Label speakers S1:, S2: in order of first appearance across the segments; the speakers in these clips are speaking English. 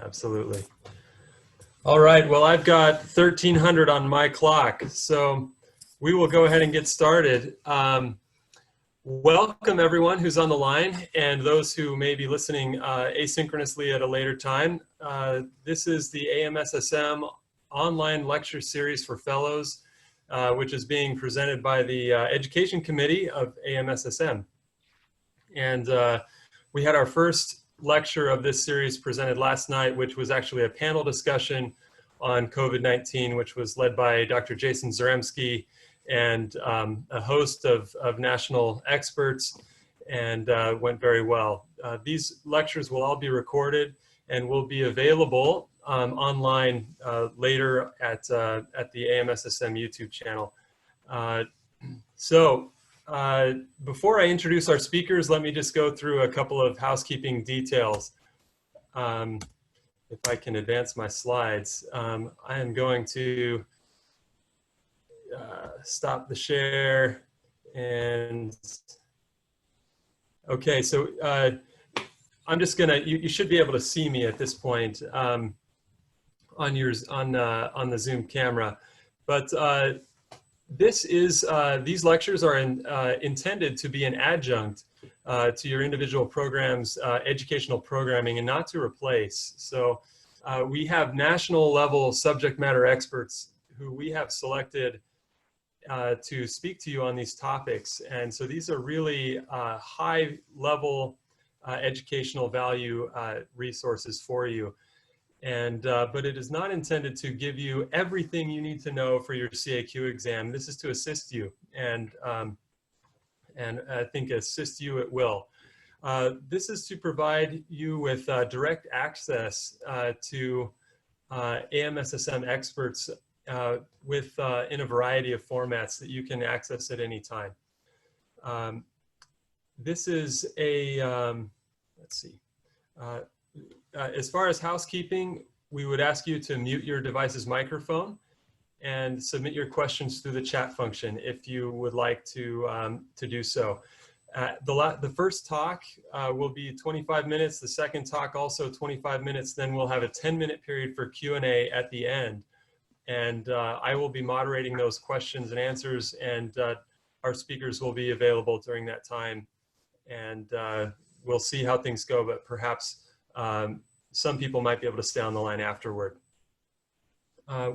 S1: Absolutely. All right, well, I've got 1300 on my clock, so we will go ahead and get started. Welcome everyone who's on the line and those who may be listening asynchronously at a later time. This is the AMSSM online lecture series for fellows, which is being presented by the Education Committee of AMSSM. And we had our first lecture of this series presented last night, which was actually a panel discussion on COVID-19, which was led by Dr. Jason Zaremski and a host of national experts, and went very well. These lectures will all be recorded and will be available online later at the AMSSM YouTube channel. Before I introduce our speakers, let me just go through a couple of housekeeping details. If I can advance my slides, I am going to stop the share and okay, so I'm just gonna, you should be able to see me at this point on the Zoom camera, but these lectures are intended to be an adjunct to your individual programs, educational programming, and not to replace. So we have national level subject matter experts who we have selected to speak to you on these topics. And so these are really high level educational value resources for you. And, but it is not intended to give you everything you need to know for your CAQ exam. This is to assist you, and I think assist you it will. This is to provide you with direct access to AMSSM experts in a variety of formats that you can access at any time. This is a, let's see. As far as housekeeping, we would ask you to mute your device's microphone and submit your questions through the chat function if you would like to do so. The first talk will be 25 minutes, the second talk also 25 minutes, then we'll have a 10-minute period for Q&A at the end. And I will be moderating those questions and answers, and our speakers will be available during that time. And we'll see how things go, but perhaps some people might be able to stay on the line afterward.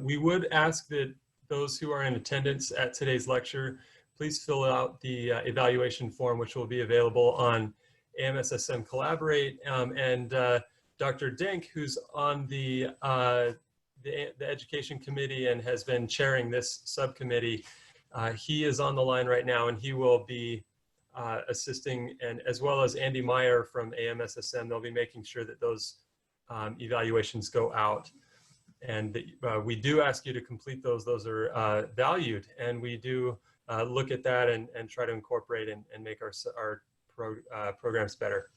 S1: We would ask that those who are in attendance at today's lecture, please fill out the evaluation form, which will be available on AMSSM Collaborate. And Dr. Dink, who's on the Education Committee and has been chairing this subcommittee, he is on the line right now, and he will be assisting, and as well as Andy Meyer from AMSSM. They'll be making sure that those evaluations go out, and we do ask you to complete those. Those are valued, and we do look at that and try to incorporate and make our programs better.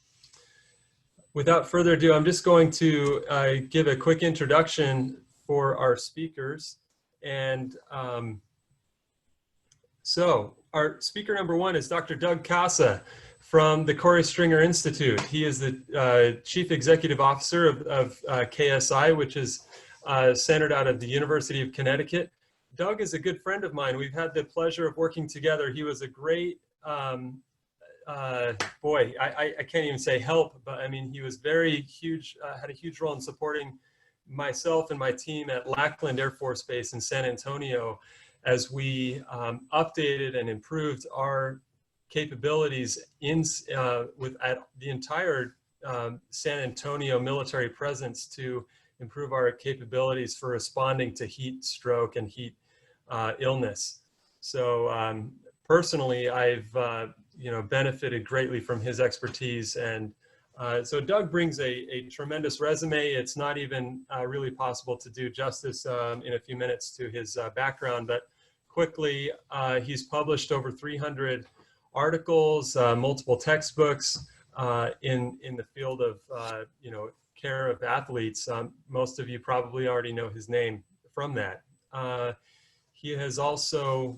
S1: Without further ado, I'm just going to give a quick introduction for our speakers. And so our speaker number one is Dr. Doug Casa from the Corey Stringer Institute. He is the Chief Executive Officer of KSI, which is centered out of the University of Connecticut. Doug is a good friend of mine. We've had the pleasure of working together. He was a great, boy, I can't even say help, but I mean, he was very huge, had a huge role in supporting myself and my team at Lackland Air Force Base in San Antonio as we updated and improved our capabilities at the entire San Antonio military presence to improve our capabilities for responding to heat stroke and heat illness. So personally, I've benefited greatly from his expertise, and so Doug brings a tremendous resume. It's not even really possible to do justice in a few minutes to his background, but quickly, he's published over 300 articles, multiple textbooks in the field of care of athletes. Most of you probably already know his name from that. He has also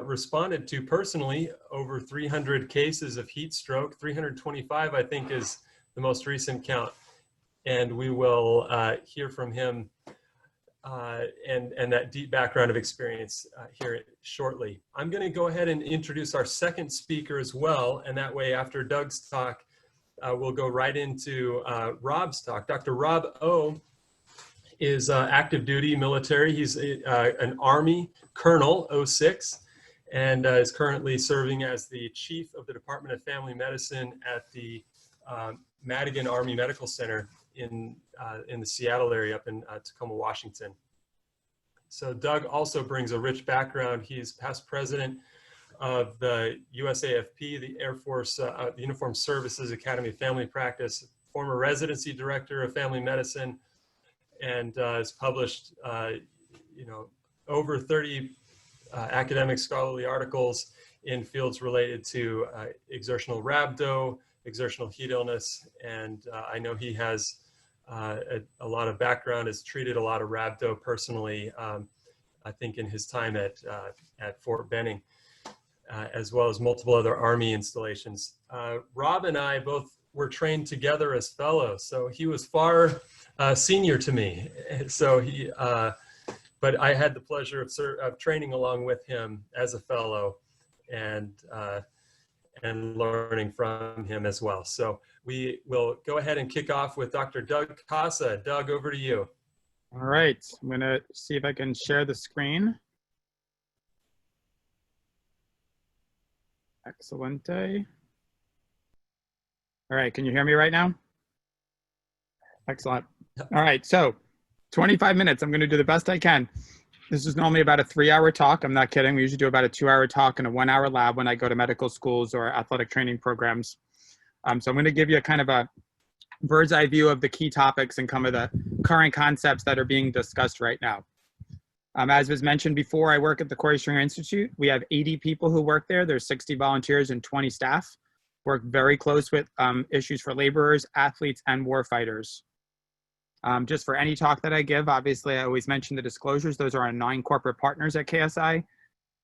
S1: responded to personally over 300 cases of heat stroke. 325, I think, is the most recent count. and we will hear from him and that deep background of experience here shortly. I'm going to go ahead and introduce our second speaker as well, and that way after Doug's talk, we'll go right into Rob's talk. Dr. Rob O is active duty military. He's an Army Colonel 06 and is currently serving as the Chief of the Department of Family Medicine at the Madigan Army Medical Center in the Seattle area up in Tacoma, Washington. So Doug also brings a rich background. He's past president of the USAFP, the Air Force the Uniformed Services Academy of Family Practice, former residency director of family medicine, and has published over 30 academic scholarly articles in fields related to exertional rhabdo, exertional heat illness, and I know he has a lot of background, has treated a lot of rhabdo personally, I think in his time at Fort Benning, as well as multiple other Army installations. Rob and I both were trained together as fellows, so he was far senior to me. So but I had the pleasure of training along with him as a fellow and learning from him as well. So we will go ahead and kick off with Dr. Doug Casa. Doug, over to you.
S2: All right, I'm gonna see if I can share the screen. Excelente. All right, can you hear me right now? Excellent. All right, so 25 minutes, I'm gonna do the best I can. This is normally about a 3-hour talk. I'm not kidding. We usually do about a 2-hour talk and a 1-hour lab when I go to medical schools or athletic training programs. So I'm going to give you a kind of a bird's eye view of the key topics and some of the current concepts that are being discussed right now. As was mentioned before, I work at the Corey Stringer Institute. We have 80 people who work there. There's 60 volunteers and 20 staff. Work very close with issues for laborers, athletes, and warfighters. Just for any talk that I give, obviously I always mention the disclosures. Those are our 9 corporate partners at KSI.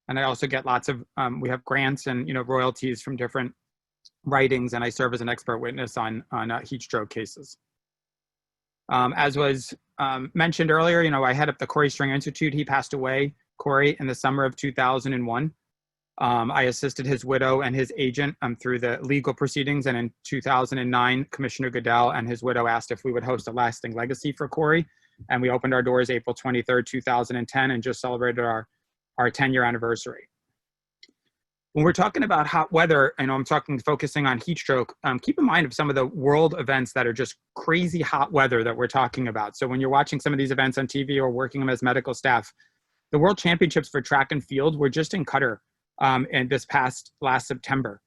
S2: And I also get lots of, we have grants and royalties from different writings, and I serve as an expert witness on heat stroke cases. As was mentioned earlier, I head up the Corey Stringer Institute. He passed away, Corey, in the summer of 2001. I assisted his widow and his agent through the legal proceedings, and in 2009, Commissioner Goodell and his widow asked if we would host a lasting legacy for Corey, and we opened our doors April 23rd, 2010, and just celebrated our 10-year anniversary. When we're talking about hot weather, I'm focusing on heat stroke, keep in mind of some of the world events that are just crazy hot weather that we're talking about. So when you're watching some of these events on TV or working them as medical staff, the World Championships for track and field were just in Qatar and last September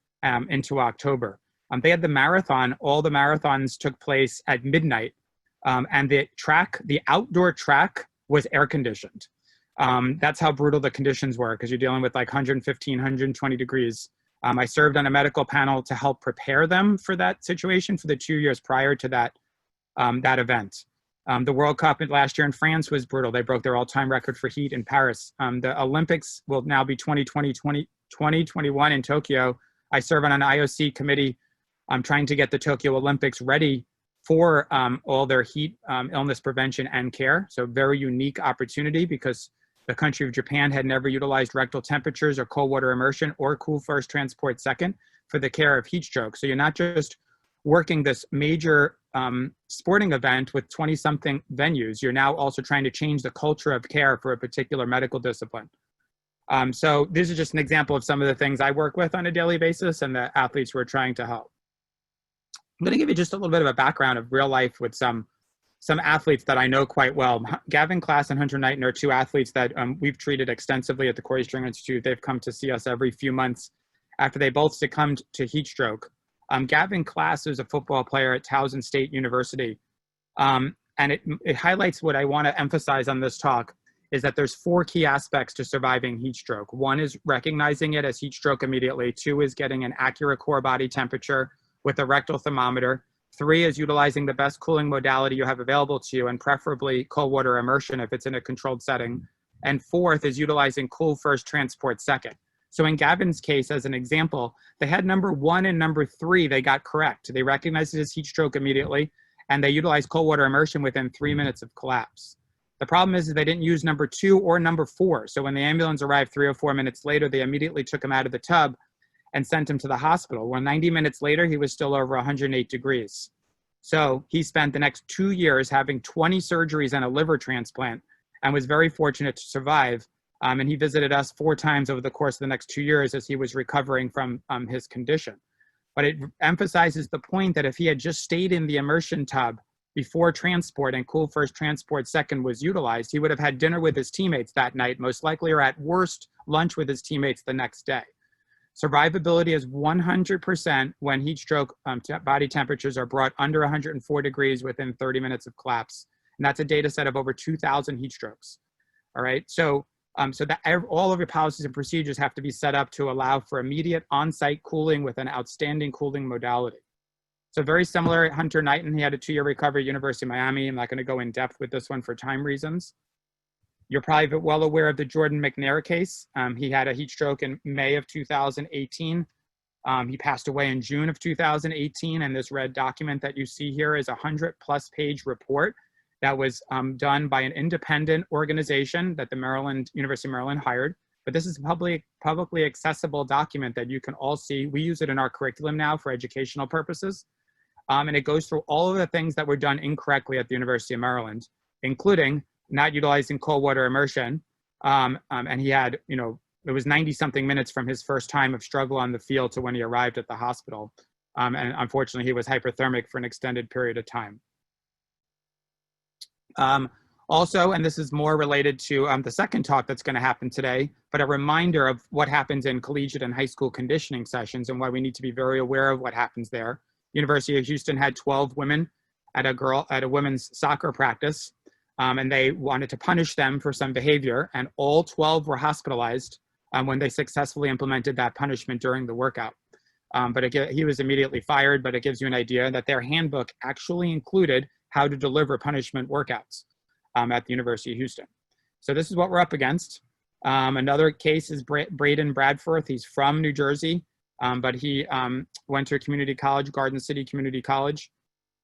S2: into October. They had the marathon. All the marathons took place at midnight, and the outdoor track was air conditioned. That's how brutal the conditions were, because you're dealing with like 115, 120 degrees. I served on a medical panel to help prepare them for that situation for the 2 years prior to that event. The World Cup last year in France was brutal. They broke their all-time record for heat in Paris. The Olympics will now be 2021 in Tokyo. I serve on an IOC committee. I'm trying to get the Tokyo Olympics ready for all their heat illness prevention and care. So very unique opportunity, because the country of Japan had never utilized rectal temperatures or cold water immersion or cool first, transport second for the care of heat stroke. So you're not just working this major sporting event with 20-something venues, you're now also trying to change the culture of care for a particular medical discipline. So this is just an example of some of the things I work with on a daily basis and the athletes we're trying to help. I'm going to give you just a little bit of a background of real life with some athletes that I know quite well. Gavin Class and Hunter Knighton are 2 athletes that we've treated extensively at the Corey Stringer Institute. They've come to see us every few months after they both succumbed to heat stroke. Gavin Class is a football player at Towson State University. And it highlights what I want to emphasize on this talk is that there's 4 key aspects to surviving heat stroke. 1 is recognizing it as heat stroke immediately. 2 is getting an accurate core body temperature with a rectal thermometer. 3 is utilizing the best cooling modality you have available to you, and preferably cold water immersion if it's in a controlled setting. And 4th is utilizing cool first, transport second. So in Gavin's case, as an example, they had number 1 and number 3 they got correct. They recognized it as heat stroke immediately, and they utilized cold water immersion within 3 minutes of collapse. The problem is they didn't use number 2 or number 4. So when the ambulance arrived 3 or 4 minutes later, they immediately took him out of the tub and sent him to the hospital. Well, 90 minutes later, he was still over 108 degrees. So he spent the next 2 years having 20 surgeries and a liver transplant and was very fortunate to survive. And he visited us 4 times over the course of the next 2 years as he was recovering from his condition. But it emphasizes the point that if he had just stayed in the immersion tub before transport and cool first, transport second was utilized, he would have had dinner with his teammates that night, most likely, or at worst, lunch with his teammates the next day. Survivability is 100% when heat stroke body temperatures are brought under 104 degrees within 30 minutes of collapse. And that's a data set of over 2,000 heat strokes. All right, so that all of your policies and procedures have to be set up to allow for immediate on-site cooling with an outstanding cooling modality. So very similar, Hunter Knighton, he had a 2-year recovery at University of Miami. I'm not going to go in depth with this one for time reasons. You're probably well aware of the Jordan McNair case. He had a heat stroke in May of 2018. He passed away in June of 2018, and this red document that you see here is a 100+ page report that was done by an independent organization that the University of Maryland hired. But this is a publicly accessible document that you can all see. We use it in our curriculum now for educational purposes. And it goes through all of the things that were done incorrectly at the University of Maryland, including not utilizing cold water immersion. And he had, it was 90-something minutes from his first time of struggle on the field to when he arrived at the hospital. And unfortunately, he was hyperthermic for an extended period of time. Also, and this is more related to the second talk that's going to happen today, but a reminder of what happens in collegiate and high school conditioning sessions and why we need to be very aware of what happens there. University of Houston had 12 women at a women's soccer practice, and they wanted to punish them for some behavior, and all 12 were hospitalized when they successfully implemented that punishment during the workout. But he was immediately fired, but it gives you an idea that their handbook actually included how to deliver punishment workouts at the University of Houston. So this is what we're up against. Another case is Braden Bradforth. He's from New Jersey, but he went to a community college, Garden City Community College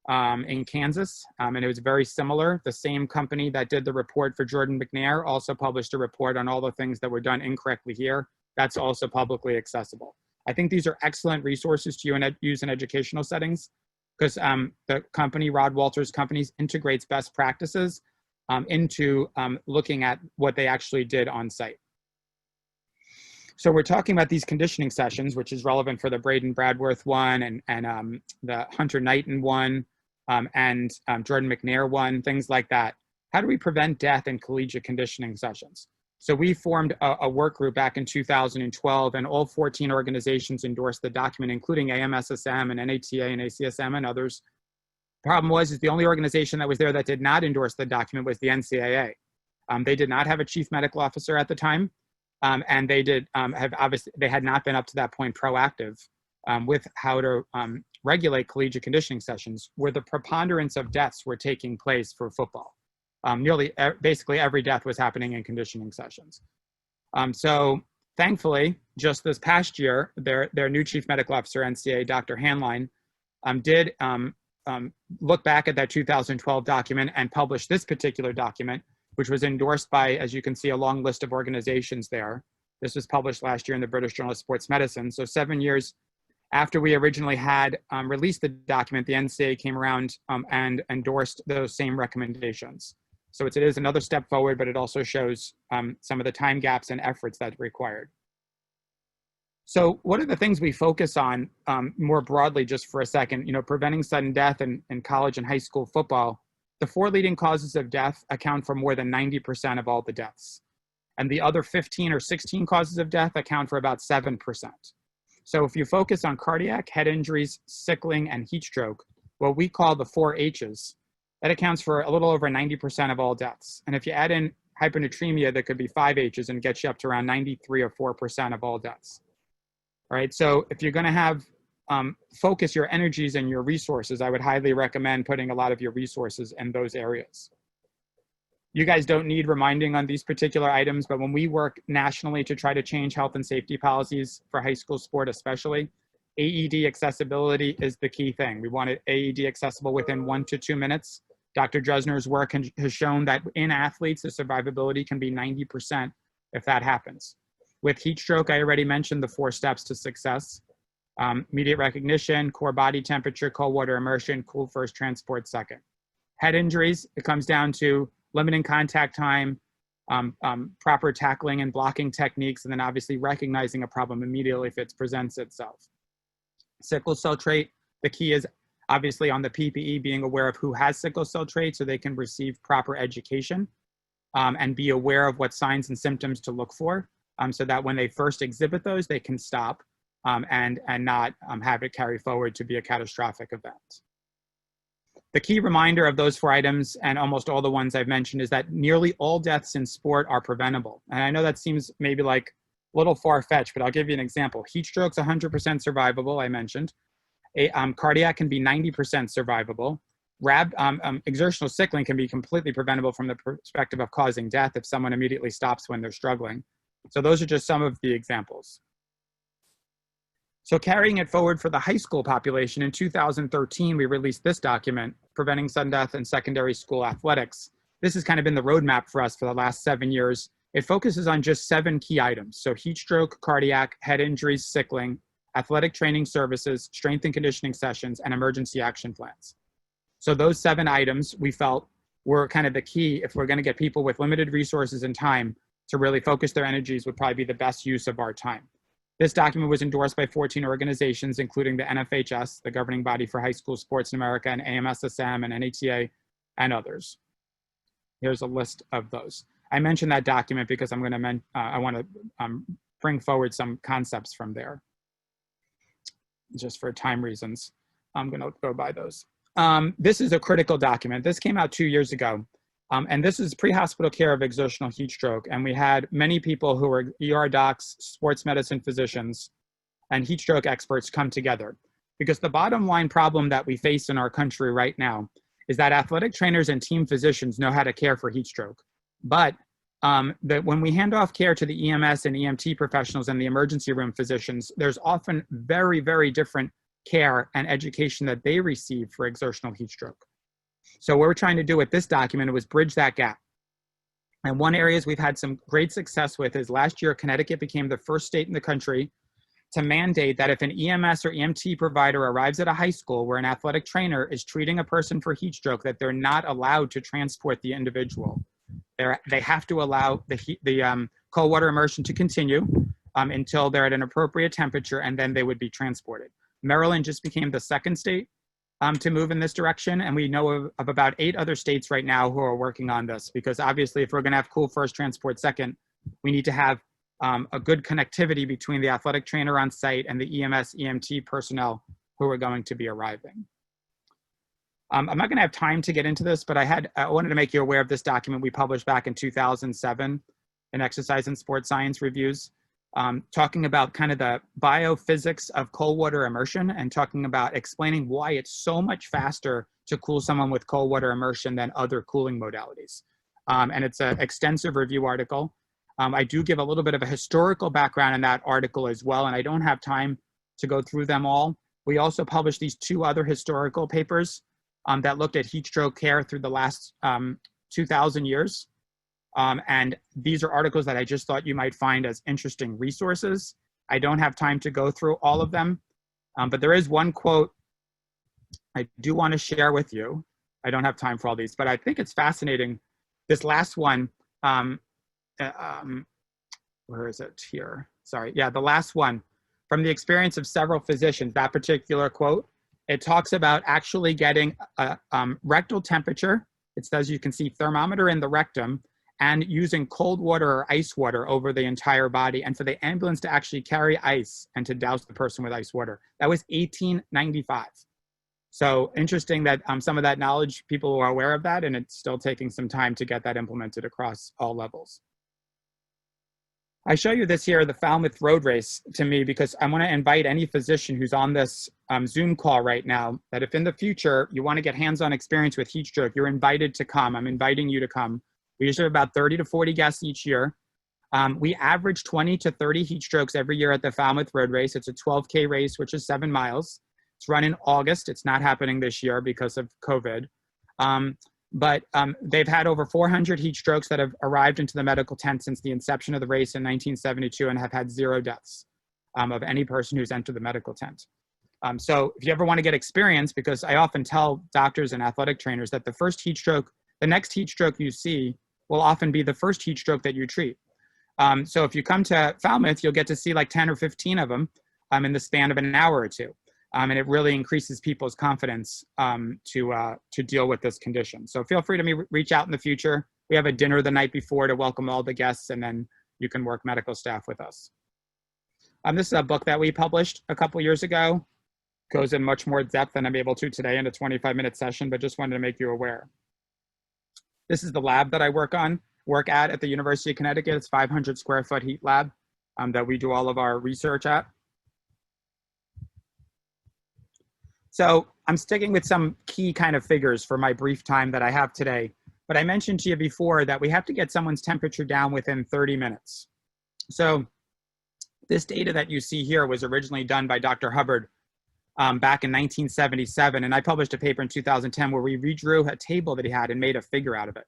S2: in Kansas, and it was very similar. The same company that did the report for Jordan McNair also published a report on all the things that were done incorrectly here. That's also publicly accessible. I think these are excellent resources to use in educational settings because the company, Rod Walters Companies, integrates best practices into looking at what they actually did on site. So we're talking about these conditioning sessions, which is relevant for the Braden Bradworth one and the Hunter Knighton one and Jordan McNair one, things like that. How do we prevent death in collegiate conditioning sessions? So we formed a work group back in 2012, and all 14 organizations endorsed the document, including AMSSM and NATA and ACSM and others. Problem was the only organization that was there that did not endorse the document was the NCAA. They did not have a chief medical officer at the time, and they had not been up to that point proactive with how to regulate collegiate conditioning sessions, where the preponderance of deaths were taking place for football. Basically every death was happening in conditioning sessions. So thankfully, just this past year, their new chief medical officer, NCAA, Dr. Hanline, did look back at that 2012 document and publish this particular document, which was endorsed by, as you can see, a long list of organizations there. This was published last year in the British Journal of Sports Medicine. So 7 years after we originally had released the document, the NCAA came around and endorsed those same recommendations. So it is another step forward, but it also shows some of the time gaps and efforts that required. So what are the things we focus on more broadly, just for a second, preventing sudden death in college and high school football? The 4 leading causes of death account for more than 90% of all the deaths. And the other 15 or 16 causes of death account for about 7%. So if you focus on cardiac, head injuries, sickling, and heat stroke, what we call the 4 H's, that accounts for a little over 90% of all deaths. And if you add in hyponatremia, that could be 5 H's and get you up to around 93 or 4% of all deaths. All right, so if you're going to have focus your energies and your resources, I would highly recommend putting a lot of your resources in those areas. You guys don't need reminding on these particular items, but when we work nationally to try to change health and safety policies for high school sport especially, AED accessibility is the key thing. We want it AED accessible within 1 to 2 minutes. Dr. Dresner's work has shown that in athletes, the survivability can be 90% if that happens. With heat stroke, I already mentioned the 4 steps to success. Immediate recognition, core body temperature, cold water immersion, cool first, transport second. Head injuries, it comes down to limiting contact time, proper tackling and blocking techniques, and then obviously recognizing a problem immediately if it presents itself. Sickle cell trait, the key is obviously on the PPE being aware of who has sickle cell trait so they can receive proper education and be aware of what signs and symptoms to look for so that when they first exhibit those, they can stop and not have it carry forward to be a catastrophic event. The key reminder of those 4 items and almost all the ones I've mentioned is that nearly all deaths in sport are preventable. And I know that seems maybe like a little far-fetched, but I'll give you an example. Heat stroke's 100% survivable, I mentioned. Cardiac can be 90% survivable. Exertional sickling can be completely preventable from the perspective of causing death if someone immediately stops when they're struggling. So those are just some of the examples. So carrying it forward for the high school population, in 2013, we released this document, Preventing Sudden Death in Secondary School Athletics. This has kind of been the roadmap for us for the last 7 years. It focuses on just 7 key items. So heat stroke, cardiac, head injuries, sickling, athletic training services, strength and conditioning sessions, and emergency action plans. So those 7 items we felt were kind of the key if we're going to get people with limited resources and time to really focus their energies would probably be the best use of our time. This document was endorsed by 14 organizations, including the NFHS, the governing body for high school sports in America, and AMSSM and NATA, and others. Here's a list of those. I mentioned that document because I want to bring forward some concepts from there. Just for time reasons, I'm going to go by those. This is a critical document. This came out 2 years ago. And this is pre-hospital care of exertional heat stroke. And we had many people who were ER docs, sports medicine physicians, and heat stroke experts come together. Because the bottom line problem that we face in our country right now is that athletic trainers and team physicians know how to care for heat stroke. But when we hand off care to the EMS and EMT professionals and the emergency room physicians, there's often very, very different care and education that they receive for exertional heat stroke. So what we're trying to do with this document was bridge that gap. And one area we've had some great success with is last year, Connecticut became the first state in the country to mandate that if an EMS or EMT provider arrives at a high school where an athletic trainer is treating a person for heat stroke, that they're not allowed to transport the individual. They have to allow the cold water immersion to continue until they're at an appropriate temperature, and then they would be transported. Maryland just became the second state to move in this direction, and we know of about 8 other states right now who are working on this, because obviously if we're going to have cool first, transport second, we need to have a good connectivity between the athletic trainer on site and the EMS, EMT personnel who are going to be arriving. I'm not going to have time to get into this, but I wanted to make you aware of this document we published back in 2007 in Exercise and Sports Science Reviews, talking about kind of the biophysics of cold water immersion and talking about explaining why it's so much faster to cool someone with cold water immersion than other cooling modalities. And it's an extensive review article. I do give a little bit of a historical background in that article as well, and I don't have time to go through them all. We also published these 2 other historical papers that looked at heat stroke care through the last 2,000 years. And these are articles that I just thought you might find as interesting resources. I don't have time to go through all of them, but there is one quote I do want to share with you. I don't have time for all these, but I think it's fascinating. This last one, where is it here? Sorry, yeah, the last one. From the experience of several physicians, that particular quote, it talks about actually getting a rectal temperature. It says you can see thermometer in the rectum, and using cold water or ice water over the entire body, and for the ambulance to actually carry ice and to douse the person with ice water. That was 1895. So interesting that some of that knowledge, people are aware of that, and it's still taking some time to get that implemented across all levels. I show you this here, the Falmouth Road Race, to me, because I want to invite any physician who's on this Zoom call right now, that if in the future you want to get hands-on experience with heat stroke, you're invited to come. I'm inviting you to come. We usually have about 30 to 40 guests each year. We average 20 to 30 heat strokes every year at the Falmouth Road Race. It's a 12K race, which is 7 miles. It's run in August. It's not happening this year because of COVID. But they've had over 400 heat strokes that have arrived into the medical tent since the inception of the race in 1972 and have had 0 deaths of any person who's entered the medical tent. So if you ever want to get experience, because I often tell doctors and athletic trainers that the next heat stroke you see will often be the first heat stroke that you treat. So if you come to Falmouth, you'll get to see like 10 or 15 of them in the span of an hour or two. And it really increases people's confidence to deal with this condition. So feel free to reach out in the future. We have a dinner the night before to welcome all the guests, and then you can work medical staff with us. This is a book that we published a couple years ago. Goes in much more depth than I'm able to today in a 25-minute session, but just wanted to make you aware. This is the lab that I work at the University of Connecticut. It's 500 square foot heat lab that we do all of our research at. So I'm sticking with some key kind of figures for my brief time that I have today. But I mentioned to you before that we have to get someone's temperature down within 30 minutes. So this data that you see here was originally done by Dr. Hubbard back in 1977. And I published a paper in 2010 where we redrew a table that he had and made a figure out of it.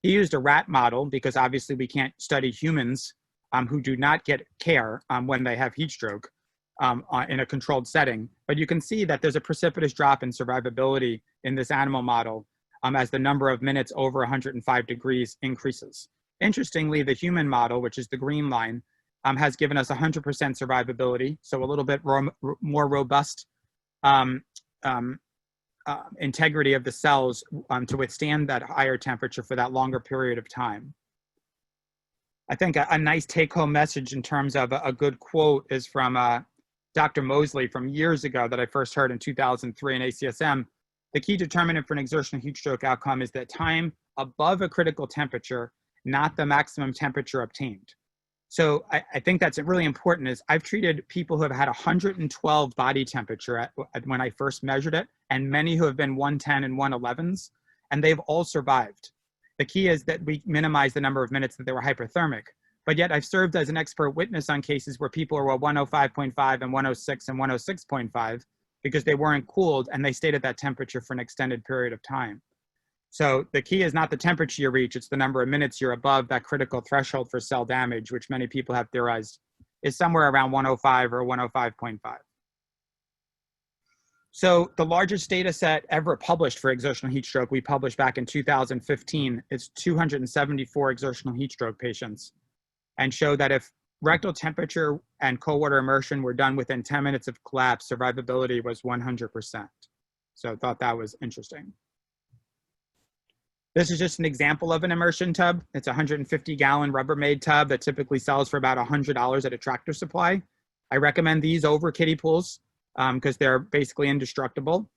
S2: He used a rat model because obviously we can't study humans who do not get care when they have heat stroke. In a controlled setting, but you can see that there's a precipitous drop in survivability in this animal model as the number of minutes over 105 degrees increases. Interestingly, the human model, which is the green line, has given us 100% survivability, so a little bit more robust integrity of the cells to withstand that higher temperature for that longer period of time. I think a nice take-home message in terms of a good quote is from Dr. Mosley from years ago that I first heard in 2003 in ACSM. The key determinant for an exertional heat stroke outcome is the time above a critical temperature, not the maximum temperature obtained. So I think that's really important. Is I've treated people who have had 112 body temperature when I first measured it, and many who have been 110 and 111s, and they've all survived. The key is that we minimize the number of minutes that they were hyperthermic. But yet I've served as an expert witness on cases where people were 105.5 and 106 and 106.5 because they weren't cooled and they stayed at that temperature for an extended period of time. So the key is not the temperature you reach, it's the number of minutes you're above that critical threshold for cell damage, which many people have theorized is somewhere around 105 or 105.5. So the largest data set ever published for exertional heat stroke, we published back in 2015, is 274 exertional heat stroke patients, and show that if rectal temperature and cold water immersion were done within 10 minutes of collapse, survivability was 100%. So I thought that was interesting. This is just an example of an immersion tub. It's a 150-gallon Rubbermaid tub that typically sells for about $100 at a Tractor Supply. I recommend these over kiddie pools because they're basically indestructible.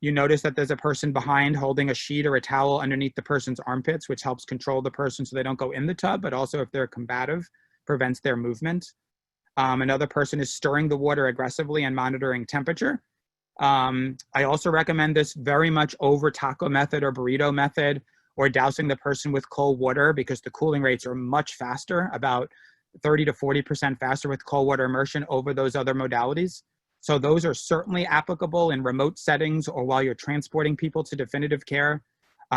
S2: You notice that there's a person behind holding a sheet or a towel underneath the person's armpits, which helps control the person so they don't go in the tub, but also if they're combative, prevents their movement. Another person is stirring the water aggressively and monitoring temperature. I also recommend this very much over taco method or burrito method or dousing the person with cold water because the cooling rates are much faster, about 30 to 40% faster with cold water immersion over those other modalities. So those are certainly applicable in remote settings or while you're transporting people to definitive care,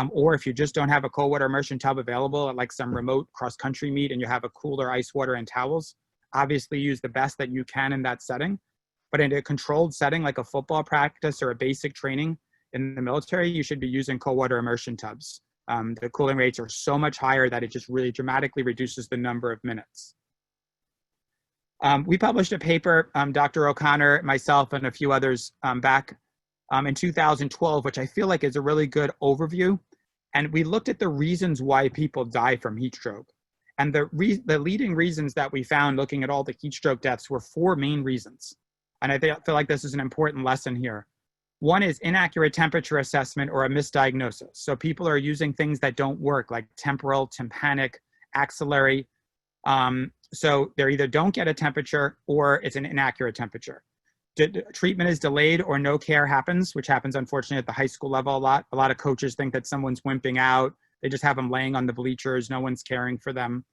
S2: or if you just don't have a cold water immersion tub available at like some remote cross-country meet and you have a cooler, ice water, and towels, obviously use the best that you can in that setting. But in a controlled setting like a football practice or a basic training in the military, you should be using cold water immersion tubs. The cooling rates are so much higher that it just really dramatically reduces the number of minutes. We published a paper, Dr. O'Connor, myself, and a few others back in 2012, which I feel like is a really good overview. And we looked at the reasons why people die from heat stroke. And the leading reasons that we found looking at all the heat stroke deaths were 4 main reasons. And I feel like this is an important lesson here. One is inaccurate temperature assessment or a misdiagnosis. So people are using things that don't work, like temporal, tympanic, axillary. So they either don't get a temperature or it's an inaccurate temperature. Treatment is delayed or no care happens, which happens unfortunately at the high school level a lot. A lot of coaches think that someone's wimping out. They just have them laying on the bleachers. No one's caring for them.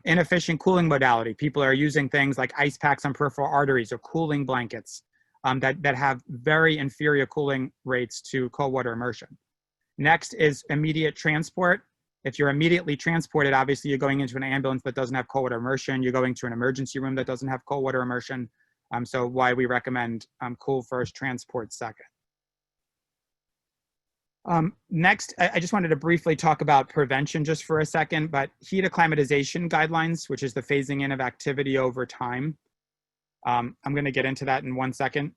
S2: Inefficient cooling modality. People are using things like ice packs on peripheral arteries or cooling blankets that have very inferior cooling rates to cold water immersion. Next is immediate transport. If you're immediately transported, obviously you're going into an ambulance that doesn't have cold water immersion. You're going to an emergency room that doesn't have cold water immersion. So why we recommend cool first, transport second. Next, I just wanted to briefly talk about prevention just for a second, but heat acclimatization guidelines, which is the phasing in of activity over time. I'm going to get into that in 1 second.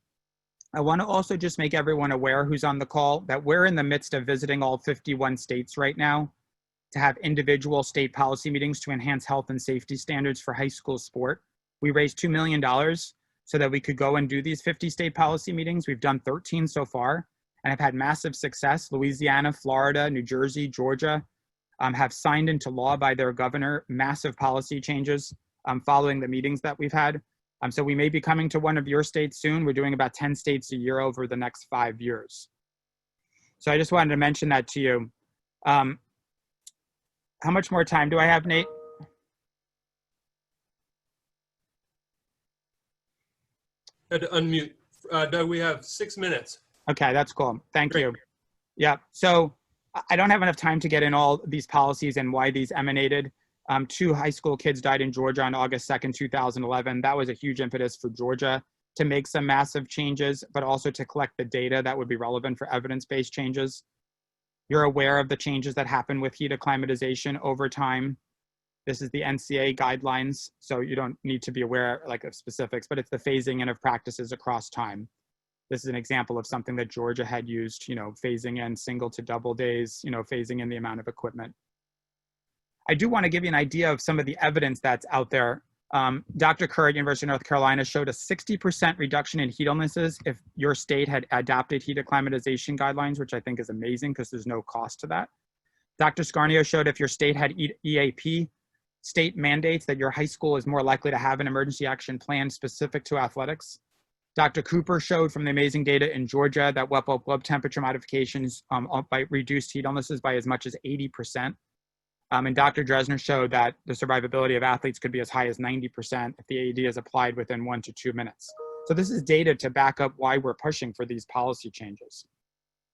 S2: I want to also just make everyone aware who's on the call that we're in the midst of visiting all 51 states right now to have individual state policy meetings to enhance health and safety standards for high school sport. We raised $2 million so that we could go and do these 50 state policy meetings. We've done 13 so far and have had massive success. Louisiana, Florida, New Jersey, Georgia have signed into law by their governor massive policy changes following the meetings that we've had. So we may be coming to one of your states soon. We're doing about 10 states a year over the next 5 years. So I just wanted to mention that to you. How much more time do I have, Nate?
S1: I had to unmute. Doug, we have 6 minutes.
S2: Okay, that's cool. Thank you. Yeah, so I don't have enough time to get in all these policies and why these emanated. 2 high school kids died in Georgia on August 2nd, 2011. That was a huge impetus for Georgia to make some massive changes, but also to collect the data that would be relevant for evidence-based changes. You're aware of the changes that happen with heat acclimatization over time. This is the NCA guidelines, so you don't need to be aware of specifics, but it's the phasing in of practices across time. This is an example of something that Georgia had used, phasing in single to double days, phasing in the amount of equipment. I do want to give you an idea of some of the evidence that's out there. Dr. Kerr at University of North Carolina showed a 60% reduction in heat illnesses if your state had adopted heat acclimatization guidelines, which I think is amazing because there's no cost to that. Dr. Scarnio showed if your state had EAP state mandates that your high school is more likely to have an emergency action plan specific to athletics. Dr. Cooper showed from the amazing data in Georgia that wet bulb globe temperature modifications reduced heat illnesses by as much as 80%. And Dr. Dresner showed that the survivability of athletes could be as high as 90% if the AED is applied within 1 to 2 minutes. So this is data to back up why we're pushing for these policy changes.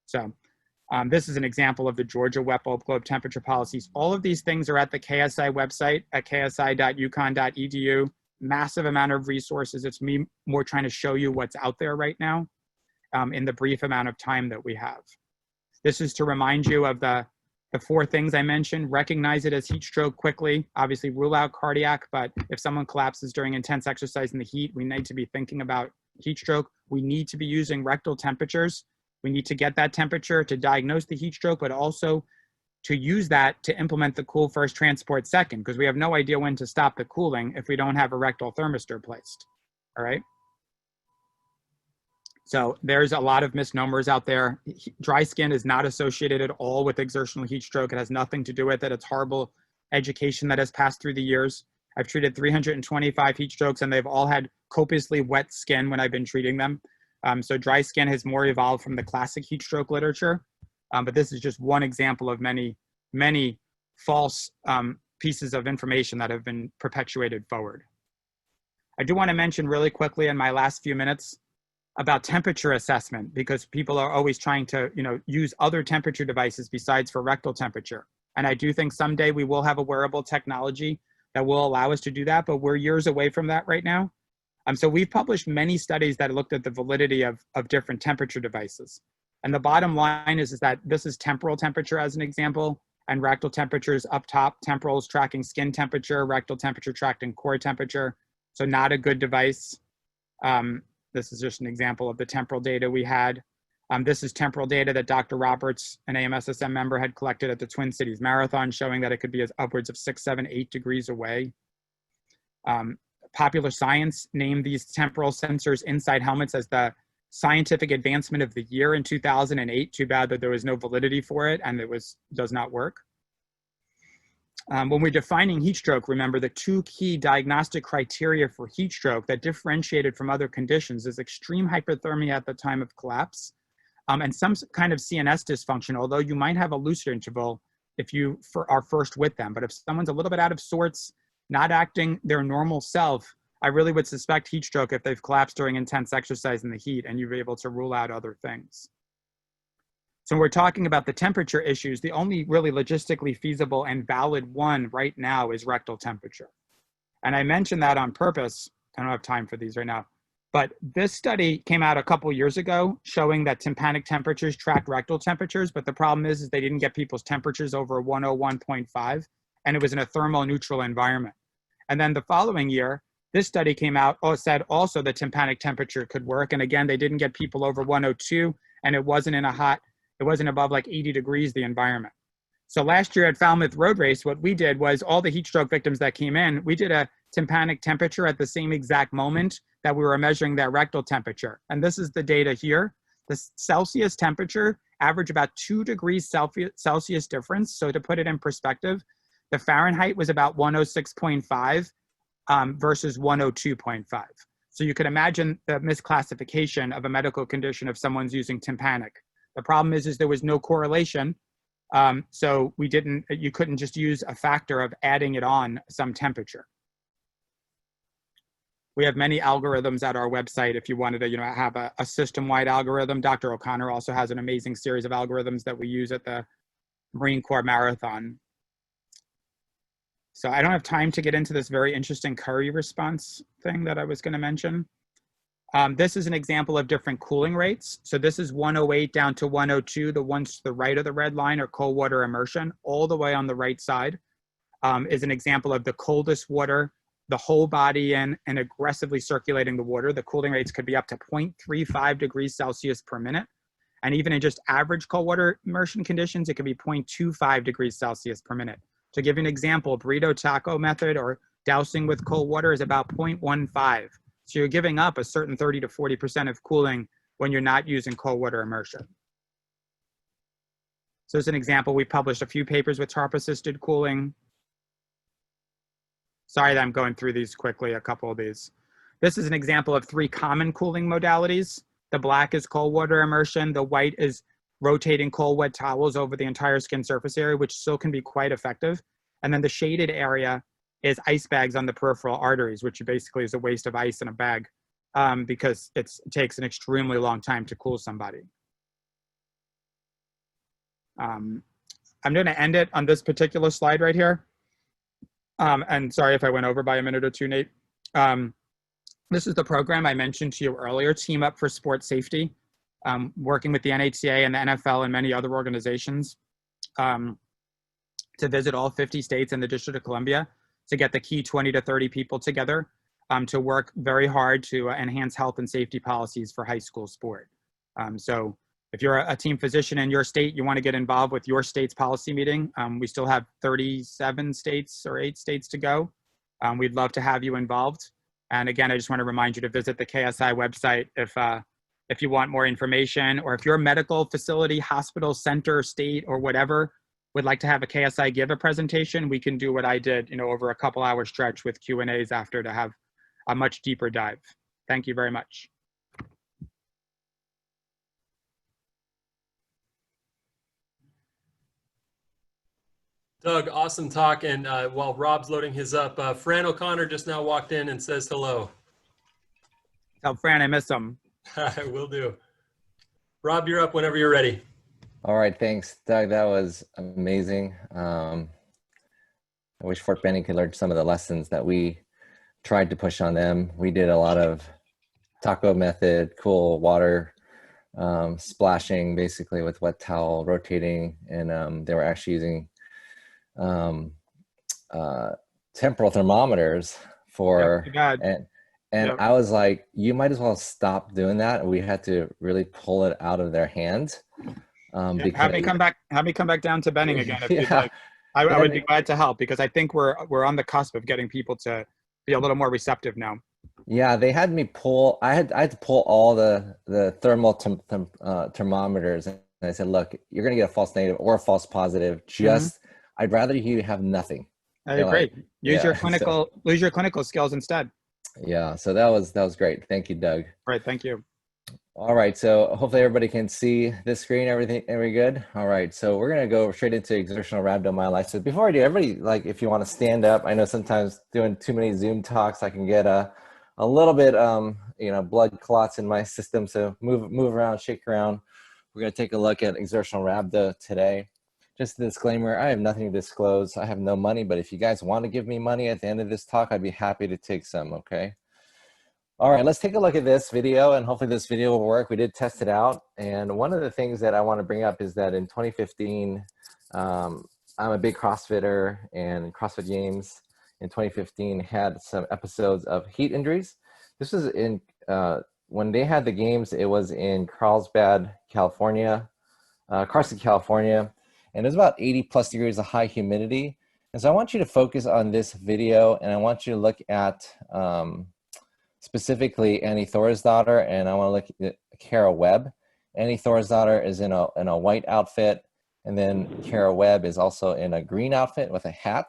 S2: So this is an example of the Georgia wet bulb globe temperature policies. All of these things are at the KSI website at ksi.uconn.edu. Massive amount of resources. It's me more trying to show you what's out there right now in the brief amount of time that we have. This is to remind you of the 4 things I mentioned. Recognize it as heat stroke quickly. Obviously rule out cardiac, but if someone collapses during intense exercise in the heat, we need to be thinking about heat stroke. We need to be using rectal temperatures. We need to get that temperature to diagnose the heat stroke, but also to use that to implement the cool first, transport second, because we have no idea when to stop the cooling if we don't have a rectal thermistor placed, all right? So there's a lot of misnomers out there. Dry skin is not associated at all with exertional heat stroke. It has nothing to do with it. It's horrible education that has passed through the years. I've treated 325 heat strokes and they've all had copiously wet skin when I've been treating them. So dry skin has more evolved from the classic heat stroke literature. But this is just one example of many, many false pieces of information that have been perpetuated forward. I do want to mention really quickly in my last few minutes about temperature assessment, because people are always trying to use other temperature devices besides for rectal temperature. And I do think someday we will have a wearable technology that will allow us to do that, but we're years away from that right now. So we've published many studies that looked at the validity of different temperature devices. And the bottom line is that this is temporal temperature as an example, and rectal temperature is up top. Temporal is tracking skin temperature, rectal temperature tracking core temperature. So not a good device. This is just an example of the temporal data we had. This is temporal data that Dr. Roberts, an AMSSM member, had collected at the Twin Cities Marathon, showing that it could be as upwards of 6, 7, 8 degrees away. Popular Science named these temporal sensors inside helmets as the scientific advancement of the year in 2008. Too bad that there was no validity for it and it does not work. When we're defining heat stroke, remember the 2 key diagnostic criteria for heat stroke that differentiated from other conditions is extreme hyperthermia at the time of collapse and some kind of CNS dysfunction, although you might have a lucid interval if you are first with them. But if someone's a little bit out of sorts, not acting their normal self, I really would suspect heat stroke if they've collapsed during intense exercise in the heat, and you'd be able to rule out other things. So when we're talking about the temperature issues, the only really logistically feasible and valid one right now is rectal temperature. And I mentioned that on purpose. I don't have time for these right now. But this study came out a couple years ago showing that tympanic temperatures tracked rectal temperatures. But the problem is they didn't get people's temperatures over 101.5, and it was in a thermal neutral environment. And then the following year, this study came out, said also the tympanic temperature could work. And again, they didn't get people over 102, and it wasn't above like 80 degrees, the environment. So last year at Falmouth Road Race, what we did was all the heat stroke victims that came in, we did a tympanic temperature at the same exact moment that we were measuring their rectal temperature. And this is the data here. The Celsius temperature averaged about 2 degrees Celsius difference. So to put it in perspective, the Fahrenheit was about 106.5 versus 102.5. So you could imagine the misclassification of a medical condition if someone's using tympanic. The problem is there was no correlation. So you couldn't just use a factor of adding it on some temperature. We have many algorithms at our website if you wanted to, have a system-wide algorithm. Dr. O'Connor also has an amazing series of algorithms that we use at the Marine Corps Marathon. So I don't have time to get into this very interesting Curry response thing that I was going to mention. This is an example of different cooling rates. So this is 108 down to 102. The ones to the right of the red line are cold water immersion. All the way on the right side is an example of the coldest water, the whole body in, and aggressively circulating the water. The cooling rates could be up to 0.35 degrees Celsius per minute. And even in just average cold water immersion conditions, it could be 0.25 degrees Celsius per minute. To give you an example, burrito taco method or dousing with cold water is about 0.15. So you're giving up a certain 30 to 40% of cooling when you're not using cold water immersion. So as an example, we published a few papers with TARP-assisted cooling. Sorry that I'm going through these quickly, a couple of these. This is an example of 3 common cooling modalities. The black is cold water immersion. The white is rotating cold wet towels over the entire skin surface area, which still can be quite effective. And then the shaded area is ice bags on the peripheral arteries, which basically is a waste of ice in a bag because it takes an extremely long time to cool somebody. I'm going to end it on this particular slide right here. And sorry if I went over by a minute or two, Nate. This is the program I mentioned to you earlier, Team Up for Sport Safety, working with the NHCA and the NFL and many other organizations to visit all 50 states and the District of Columbia to get the key 20 to 30 people together to work very hard to enhance health and safety policies for high school sport. So if you're a team physician in your state, you want to get involved with your state's policy meeting. We still have 37 states or 8 states to go. We'd love to have you involved. And again, I just want to remind you to visit the KSI website if you want more information, or if your medical facility, hospital, center, state, or whatever would like to have a KSI give a presentation, we can do what I did, over a couple hour stretch with Q&As after to have a much deeper dive. Thank you very much.
S1: Doug, awesome talk. And while Rob's loading his up, Fran O'Connor just now walked in and says hello.
S2: Tell Fran I miss him.
S1: Will do. Rob, you're up whenever you're ready.
S3: All right, thanks, Doug. That was amazing. I wish Fort Benning could learn some of the lessons that we tried to push on them. We did a lot of taco method, cool water, splashing basically with wet towel, rotating, and they were actually using temporal thermometers for, and I was like, you might as well stop doing that. We had to really pull it out of their hands. Because,
S2: have me come back down to Benning again if you'd like. I would be glad to help, because I think we're on the cusp of getting people to be a little more receptive now.
S3: Yeah, they had me pull. I had to pull all the thermal thermometers, and I said, "Look, you're going to get a false negative or a false positive. Just, I'd rather you have nothing."
S2: I agree. Use your clinical skills instead.
S3: Yeah, so that was great. Thank you, Doug.
S2: Right, thank you.
S3: All right, so hopefully everybody can see this screen. Everything, every good? All right, so we're gonna go straight into exertional rhabdomyolysis. Before I do, everybody, like, if you want to stand up, I know sometimes doing too many Zoom talks, I can get a little bit, you know, blood clots in my system. So move around, shake around. We're gonna take a look at exertional rhabdo today. Just a disclaimer: I have nothing to disclose. I have no money, but if you guys want to give me money at the end of this talk, I'd be happy to take some. Okay. All right, let's take a look at this video, and hopefully this video will work. We did test it out, and one of the things that I want to bring up is that in 2015, I'm a big CrossFitter, and CrossFit Games in 2015 had some episodes of heat injuries. This was in, when they had the games, it was in Carlsbad, California, Carson, California, and it was about 80+ degrees of high humidity. And so I want you to focus on this video, and I want you to look at, specifically Annie Thorisdottir, and I want to look at Kara Webb. Annie Thorisdottir is in a white outfit, and then Kara Webb is also in a green outfit with a hat.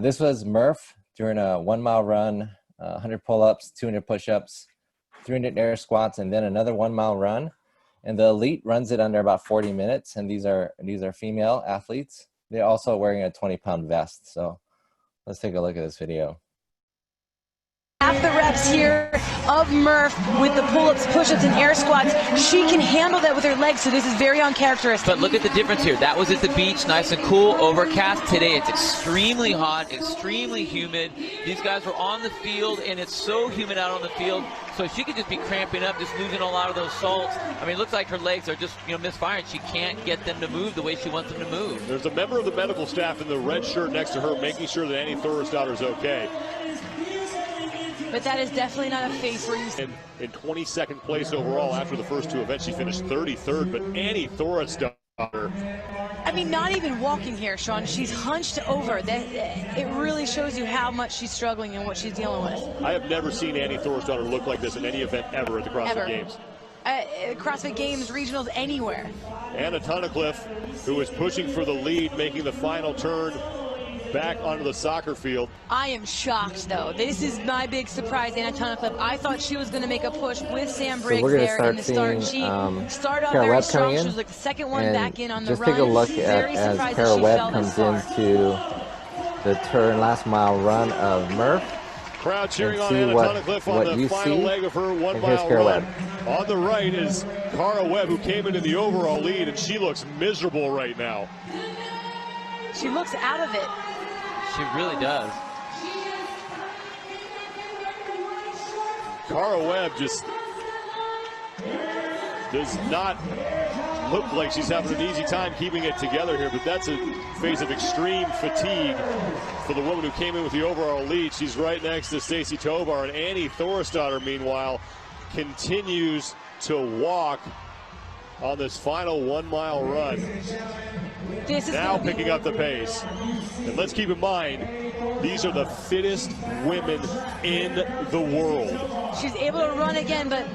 S3: This was Murph during a 1 mile run, 100 pull-ups, 200 push-ups, 300 air squats, and then another 1 mile run. And the elite runs it under about 40 minutes, and these are female athletes. They're also wearing a 20-pound vest. So let's take a look at this video.
S4: Half the reps here of Murph with the pull-ups, push-ups, and air squats. She can handle that with her legs, so this is very uncharacteristic.
S5: But look at the difference here. That was at the beach, nice and cool, overcast. Today it's extremely hot, extremely humid. These guys were on the field, and it's so humid out on the field, so she could just be cramping up, just losing a lot of those salts. I mean, it looks like her legs are just, you know, misfiring. She can't get them to move the way she wants them to move.
S6: There's a member of the medical staff in the red shirt next to her making sure that Annie Thorisdottir is okay.
S4: But that is definitely not a face where you...
S6: In 22nd place overall after the first two events, she finished 33rd, but Annie Thorisdottir...
S4: I mean, not even walking here, Sean. She's hunched over. It really shows you how much she's struggling and what she's dealing with.
S6: I have never seen Annie Thorisdottir look like this in any event ever at the CrossFit Games.
S4: CrossFit Games, regionals, anywhere.
S6: Anna Tunnicliffe, who is pushing for the lead, making the final turn back onto the soccer field.
S4: I am shocked, though. This is my big surprise, Anna Tunnicliffe. I thought she was going to make a push with Sam Briggs there in the start. She started off very strong. She was like the second one back in on the run.
S3: Just take a look at as Kara Webb comes into the turn, last mile run of Murph.
S6: Crowd cheering on Anna Tunnicliffe on the final leg of her 1 mile run. On the right is Kara Webb, who came into the overall lead, and she looks miserable right now.
S4: She looks out of it.
S5: She really does.
S6: Kara Webb just does not look like she's having an easy time keeping it together here, but that's a phase of extreme fatigue for the woman who came in with the overall lead. She's right next to Stacy Tovar, and Annie Thorisdottir, meanwhile, continues to walk on this final 1 mile run.
S4: This is
S6: now picking up the pace. And let's keep in mind, these are the fittest women in the world.
S4: She's able to run again, but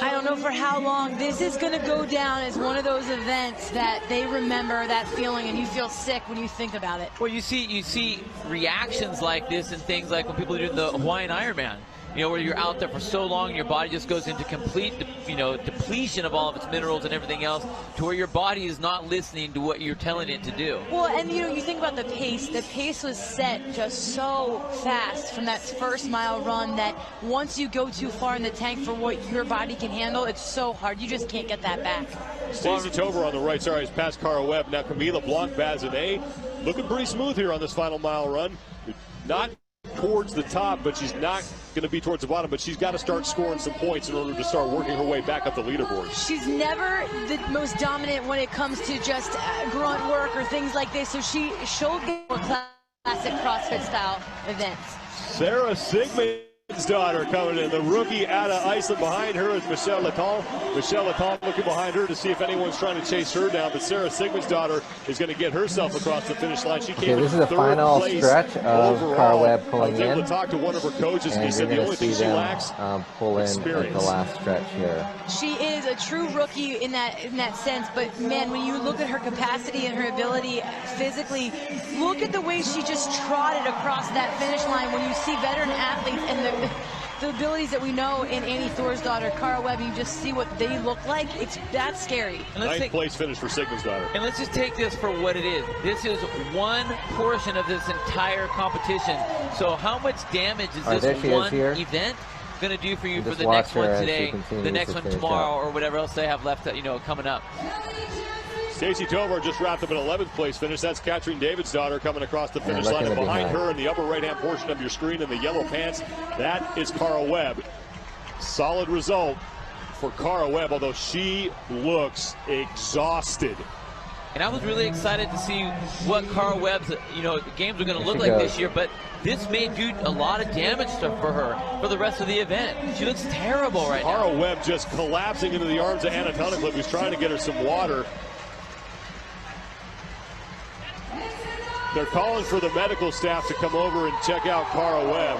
S4: I don't know for how long. This is going to go down as one of those events that they remember that feeling, and you feel sick when you think about it.
S5: Well, you see reactions like this and things like when people do the Hawaiian Ironman. You know, where you're out there for so long, your body just goes into complete, depletion of all of its minerals and everything else, to where your body is not listening to what you're telling it to do.
S4: Well, and you think about the pace. The pace was set just so fast from that first mile run that once you go too far in the tank for what your body can handle, it's so hard. You just can't get that back.
S6: Stacy Tovar on the right, sorry, is past Kara Webb. Now Camila Blanc-Bazinet looking pretty smooth here on this final mile run. Not towards the top, but she's not going to be towards the bottom, but she's got to start scoring some points in order to start working her way back up the leaderboard. She's
S4: never the most dominant when it comes to just grunt work or things like this, so she showed the more classic CrossFit style events.
S6: Sarah Sigmund's daughter coming in, the rookie out of Iceland. Behind her is Michelle Laton. Michelle Laton looking behind her to see if anyone's trying to chase her down, but Sarah Sigmund's daughter is going to get herself across the finish line. She came
S3: this is the final stretch of Kara Webb pulling in.
S6: I was able to talk to one of her coaches, and he said the only thing she lacks
S3: pull in at the last stretch here.
S4: She is a true rookie in that sense, but man, when you look at her capacity and her ability physically, look at the way she just trotted across that finish line. When you see veteran athletes and the abilities that we know in Annie Thor's daughter, Cara Webb, you just see what they look like. That's scary.
S5: And let's
S6: Ninth place finish for Sickle's daughter.
S5: And let's just take this for what it is. This is one portion of this entire competition. So how much damage is this one event going to do for you for the next one today, the next one tomorrow, or whatever else they have left, coming up?
S6: Stacy Tovar just wrapped up an 11th place finish. That's Katrin David's daughter coming across the finish line. And behind her in the upper right-hand portion of your screen in the yellow pants, that is Cara Webb. Solid result for Cara Webb, although she looks exhausted.
S5: And I was really excited to see what Cara Webb's, games are going to look like this year, but this may do a lot of damage for her for the rest of the event. She looks terrible right now.
S6: Cara Webb just collapsing into the arms of Anna Tunnicliffe, who's trying to get her some water. They're calling for the medical staff to come over and check out Cara Webb.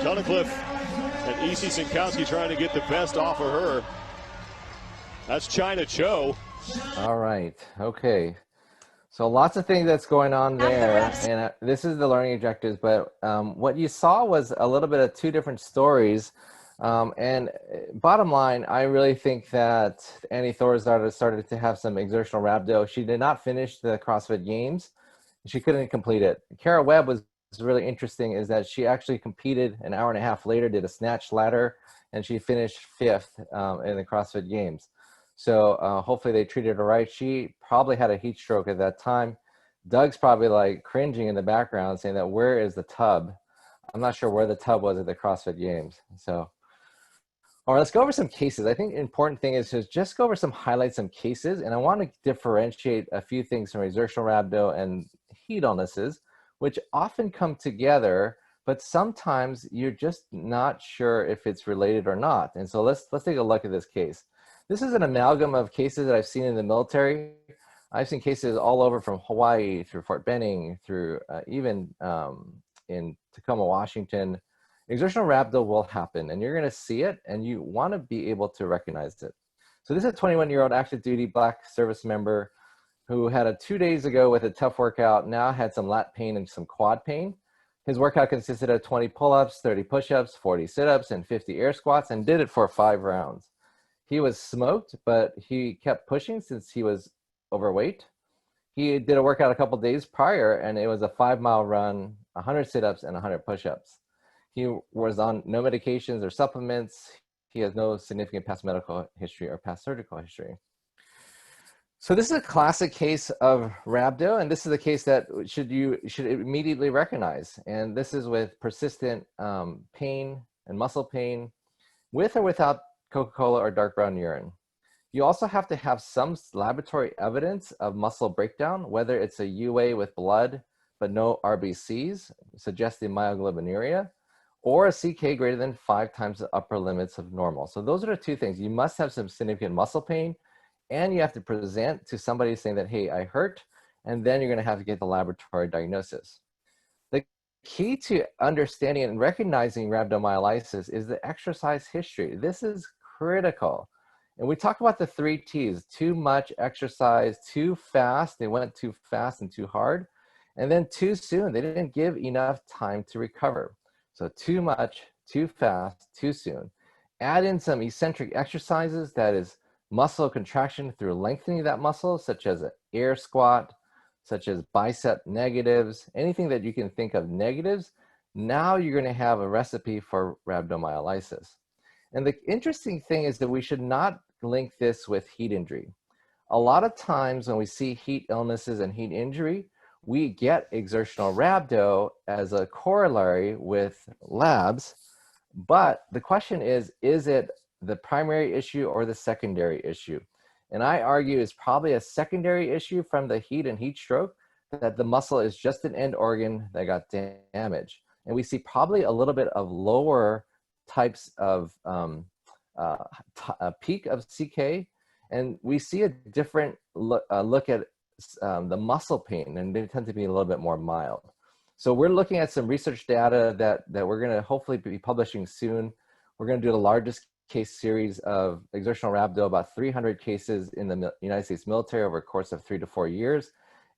S6: Tunnicliffe and E.C. Sinkowski trying to get the best off of her. That's China Cho.
S3: All right. Okay. So lots of things that's going on there. And this is the learning objectives. But what you saw was a little bit of two different stories. And bottom line, I really think that Annie Thor's daughter started to have some exertional rhabdo. She did not finish the CrossFit Games. She couldn't complete it. Cara Webb was really interesting, is that she actually competed an hour and a half later, did a snatch ladder, and she finished 5th in the CrossFit Games. So hopefully they treated her right. She probably had a heat stroke at that time. Doug's probably like cringing in the background saying that, where is the tub? I'm not sure where the tub was at the CrossFit Games. So, all right, let's go over some cases. I think the important thing is to just go over highlight some cases. And I want to differentiate a few things from exertional rhabdo and heat illnesses, which often come together, but sometimes you're just not sure if it's related or not. And so let's take a look at this case. This is an amalgam of cases that I've seen in the military. I've seen cases all over, from Hawaii through Fort Benning, through even in Tacoma, Washington. Exertional rhabdo will happen, and you're going to see it, and you want to be able to recognize it. So this is a 21-year-old active duty Black service member who had 2 days ago with a tough workout, now had some lat pain and some quad pain. His workout consisted of 20 pull-ups, 30 push-ups, 40 sit-ups, and 50 air squats, and did it for 5 rounds. He was smoked, but he kept pushing since he was overweight. He did a workout a couple days prior, and it was a 5-mile run, 100 sit-ups, and 100 push-ups. He was on no medications or supplements. He has no significant past medical history or past surgical history. So this is a classic case of rhabdo, and this is a case that you should immediately recognize. And this is with persistent pain and muscle pain, with or without Coca-Cola or dark brown urine. You also have to have some laboratory evidence of muscle breakdown, whether it's a UA with blood but no RBCs, suggesting myoglobinuria, or a CK greater than 5 times the upper limits of normal. So those are the two things. You must have some significant muscle pain, and you have to present to somebody saying that, hey, I hurt, and then you're going to have to get the laboratory diagnosis. The key to understanding and recognizing rhabdomyolysis is the exercise history. This is critical. And we talk about the 3 T's: too much exercise, too fast, they went too fast and too hard, and then too soon. They didn't give enough time to recover. So too much, too fast, too soon. Add in some eccentric exercises, that is muscle contraction through lengthening that muscle, such as an air squat, such as bicep negatives, anything that you can think of negatives. Now you're going to have a recipe for rhabdomyolysis. And the interesting thing is that we should not link this with heat injury. A lot of times when we see heat illnesses and heat injury, we get exertional rhabdo as a corollary with labs, but the question is it the primary issue or the secondary issue? And I argue it's probably a secondary issue from the heat and heat stroke, that the muscle is just an end organ that got damaged. And we see probably a little bit of lower types of a peak of CK, and we see a different look at the muscle pain, and they tend to be a little bit more mild. So we're looking at some research data that we're going to hopefully be publishing soon. We're going to do the largest case series of exertional rhabdo, about 300 cases in the United States military over a course of 3 to 4 years.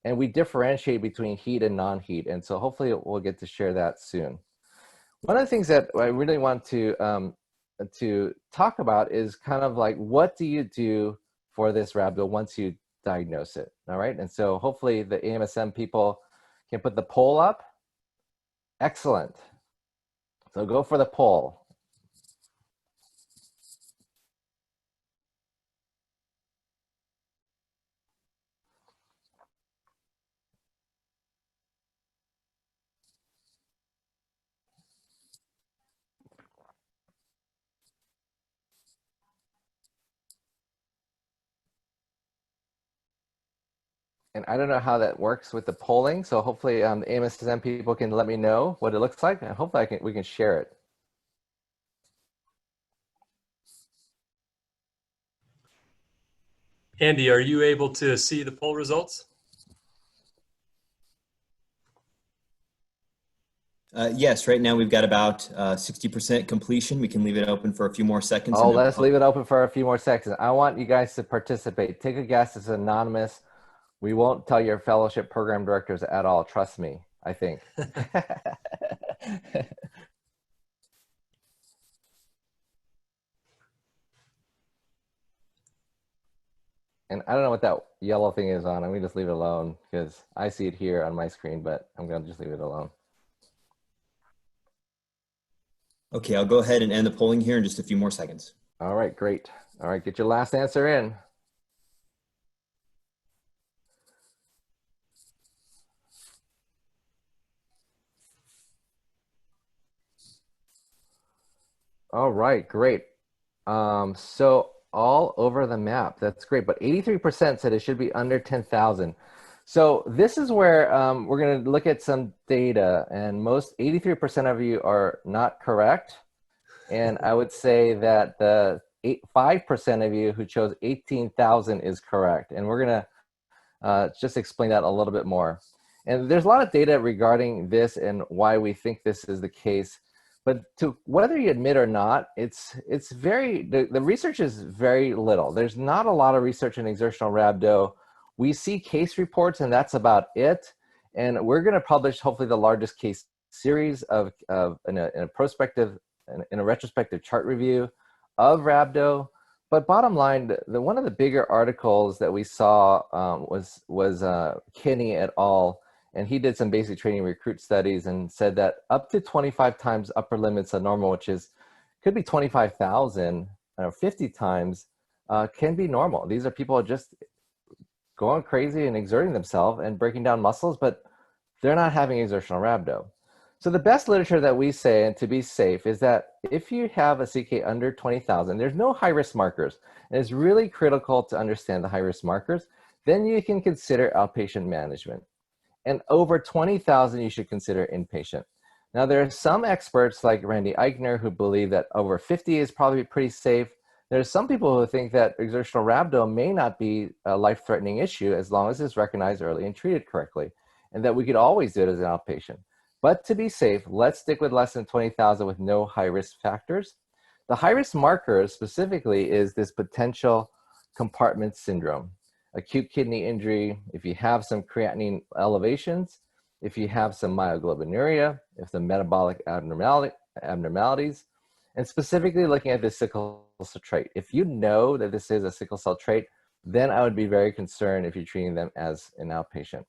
S3: and we differentiate between heat and non-heat. And so hopefully we'll get to share that soon. One of the things that I really want to talk about is kind of like, what do you do for this rhabdo once you diagnose it? All right. And so hopefully the AMSSM people can put the poll up. Excellent. So go for the poll. And I don't know how that works with the polling, so hopefully the AMSSM people can let me know what it looks like, and hopefully we can share it.
S1: Andy, are you able to see the poll results?
S7: Yes, right now we've got about 60% completion. We can leave it open for a few more seconds.
S3: Oh, let's leave it open for a few more seconds. I want you guys to participate. Take a guess. It's anonymous. We won't tell your fellowship program directors at all. Trust me, I think. And I don't know what that yellow thing is on. I'm going to just leave it alone because I see it here on my screen, but I'm going to just leave it alone.
S7: Okay, I'll go ahead and end the polling here in just a few more seconds.
S3: All right, great. All right, get your last answer in. All right, great. So all over the map, that's great. But 83% said it should be under 10,000. So this is where we're going to look at some data, and 83% of you are not correct. And I would say that the 5% of you who chose 18,000 is correct. And we're going to just explain that a little bit more. And there's a lot of data regarding this and why we think this is the case. But to whether you admit or not, it's very, the research is very little. There's not a lot of research in exertional rhabdo. We see case reports, and that's about it. And we're going to publish hopefully the largest case series in a prospective, in a retrospective chart review of rhabdo. But bottom line, one of the bigger articles that we saw was Kinney et al. And he did some basic training recruit studies and said that up to 25 times upper limits of normal, which could be 25,000 or 50 times, can be normal. These are people just going crazy and exerting themselves and breaking down muscles, but they're not having exertional rhabdo. So the best literature that we say, and to be safe, is that if you have a CK under 20,000, there's no high-risk markers. And it's really critical to understand the high-risk markers. Then you can consider outpatient management. And over 20,000, you should consider inpatient. Now, there are some experts like Randy Eichner who believe that over 50 is probably pretty safe. There's some people who think that exertional rhabdo may not be a life-threatening issue as long as it's recognized early and treated correctly, and that we could always do it as an outpatient. But to be safe, let's stick with less than 20,000 with no high-risk factors. The high-risk markers specifically is this potential compartment syndrome. Acute kidney injury, if you have some creatinine elevations, if you have some myoglobinuria, if the metabolic abnormalities, and specifically looking at the sickle cell trait. If you know that this is a sickle cell trait, then I would be very concerned if you're treating them as an outpatient.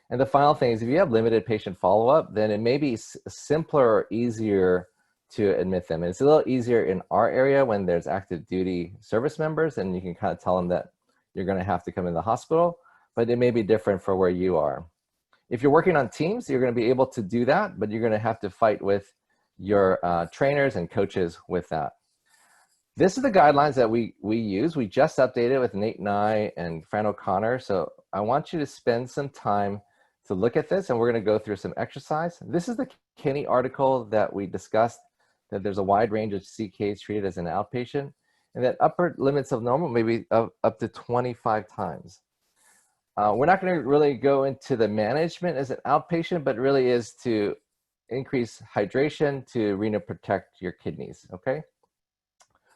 S3: And the final thing is, if you have limited patient follow-up, then it may be simpler or easier to admit them. And it's a little easier in our area when there's active duty service members, and you can kind of tell them that you're going to have to come in the hospital, but it may be different for where you are. If you're working on teams, you're going to be able to do that, but you're going to have to fight with your trainers and coaches with that. This is the guidelines that we use. We just updated with Nate Nye and Fran O'Connor. So I want you to spend some time to look at this, and we're going to go through some exercise. This is the Kinney article that we discussed, that there's a wide range of CKs treated as an outpatient, and that upper limits of normal maybe up to 25 times. We're not going to really go into the management as an outpatient, but really is to increase hydration to renoprotect your kidneys, okay?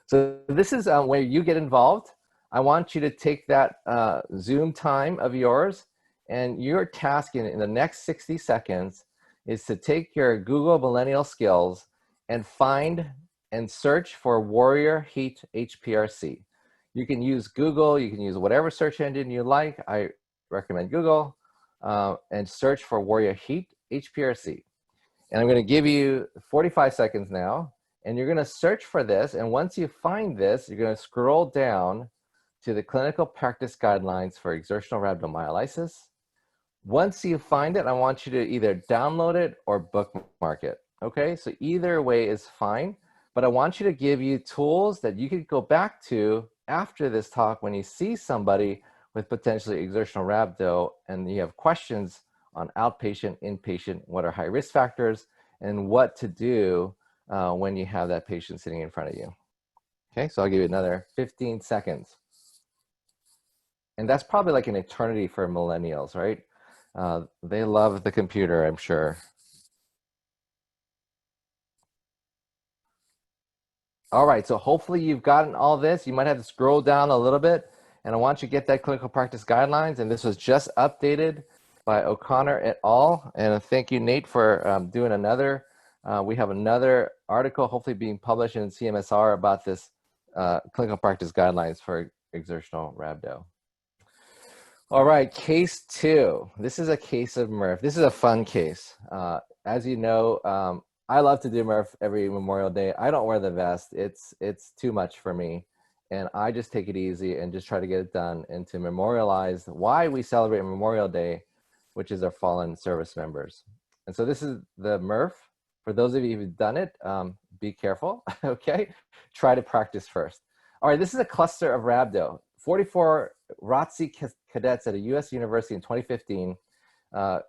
S3: So this is where you get involved. I want you to take that Zoom time of yours And your task in the next 60 seconds is to take your Google Millennial Skills and find and search for Warrior Heat HPRC. You can use Google, you can use whatever search engine you like. I recommend Google, and search for Warrior Heat HPRC. And I'm going to give you 45 seconds now, and you're going to search for this. And once you find this, you're going to scroll down to the clinical practice guidelines for exertional rhabdomyolysis. Once you find it, I want you to either download it or bookmark it. Okay, so either way is fine, but I want you to give you tools that you could go back to after this talk when you see somebody with potentially exertional rhabdo and you have questions on outpatient, inpatient, what are high risk factors, and what to do when you have that patient sitting in front of you. Okay, so I'll give you another 15 seconds. And that's probably like an eternity for millennials, right? They love the computer, I'm sure. All right, so hopefully you've gotten all this. You might have to scroll down a little bit, and I want you to get that clinical practice guidelines, and this was just updated by O'Connor et al. And thank you, Nate, for doing another. We have another article hopefully being published in CMSR about this clinical practice guidelines for exertional rhabdo. All right, case 2. This is a case of Murph. This is a fun case. As you know, I love to do Murph every Memorial Day. I don't wear the vest. It's too much for me. And I just take it easy and just try to get it done and to memorialize why we celebrate Memorial Day, which is our fallen service members. And so this is the Murph. For those of you who've done it, be careful, okay? Try to practice first. All right, this is a cluster of rhabdo. 44 ROTC cadets at a US university in 2015.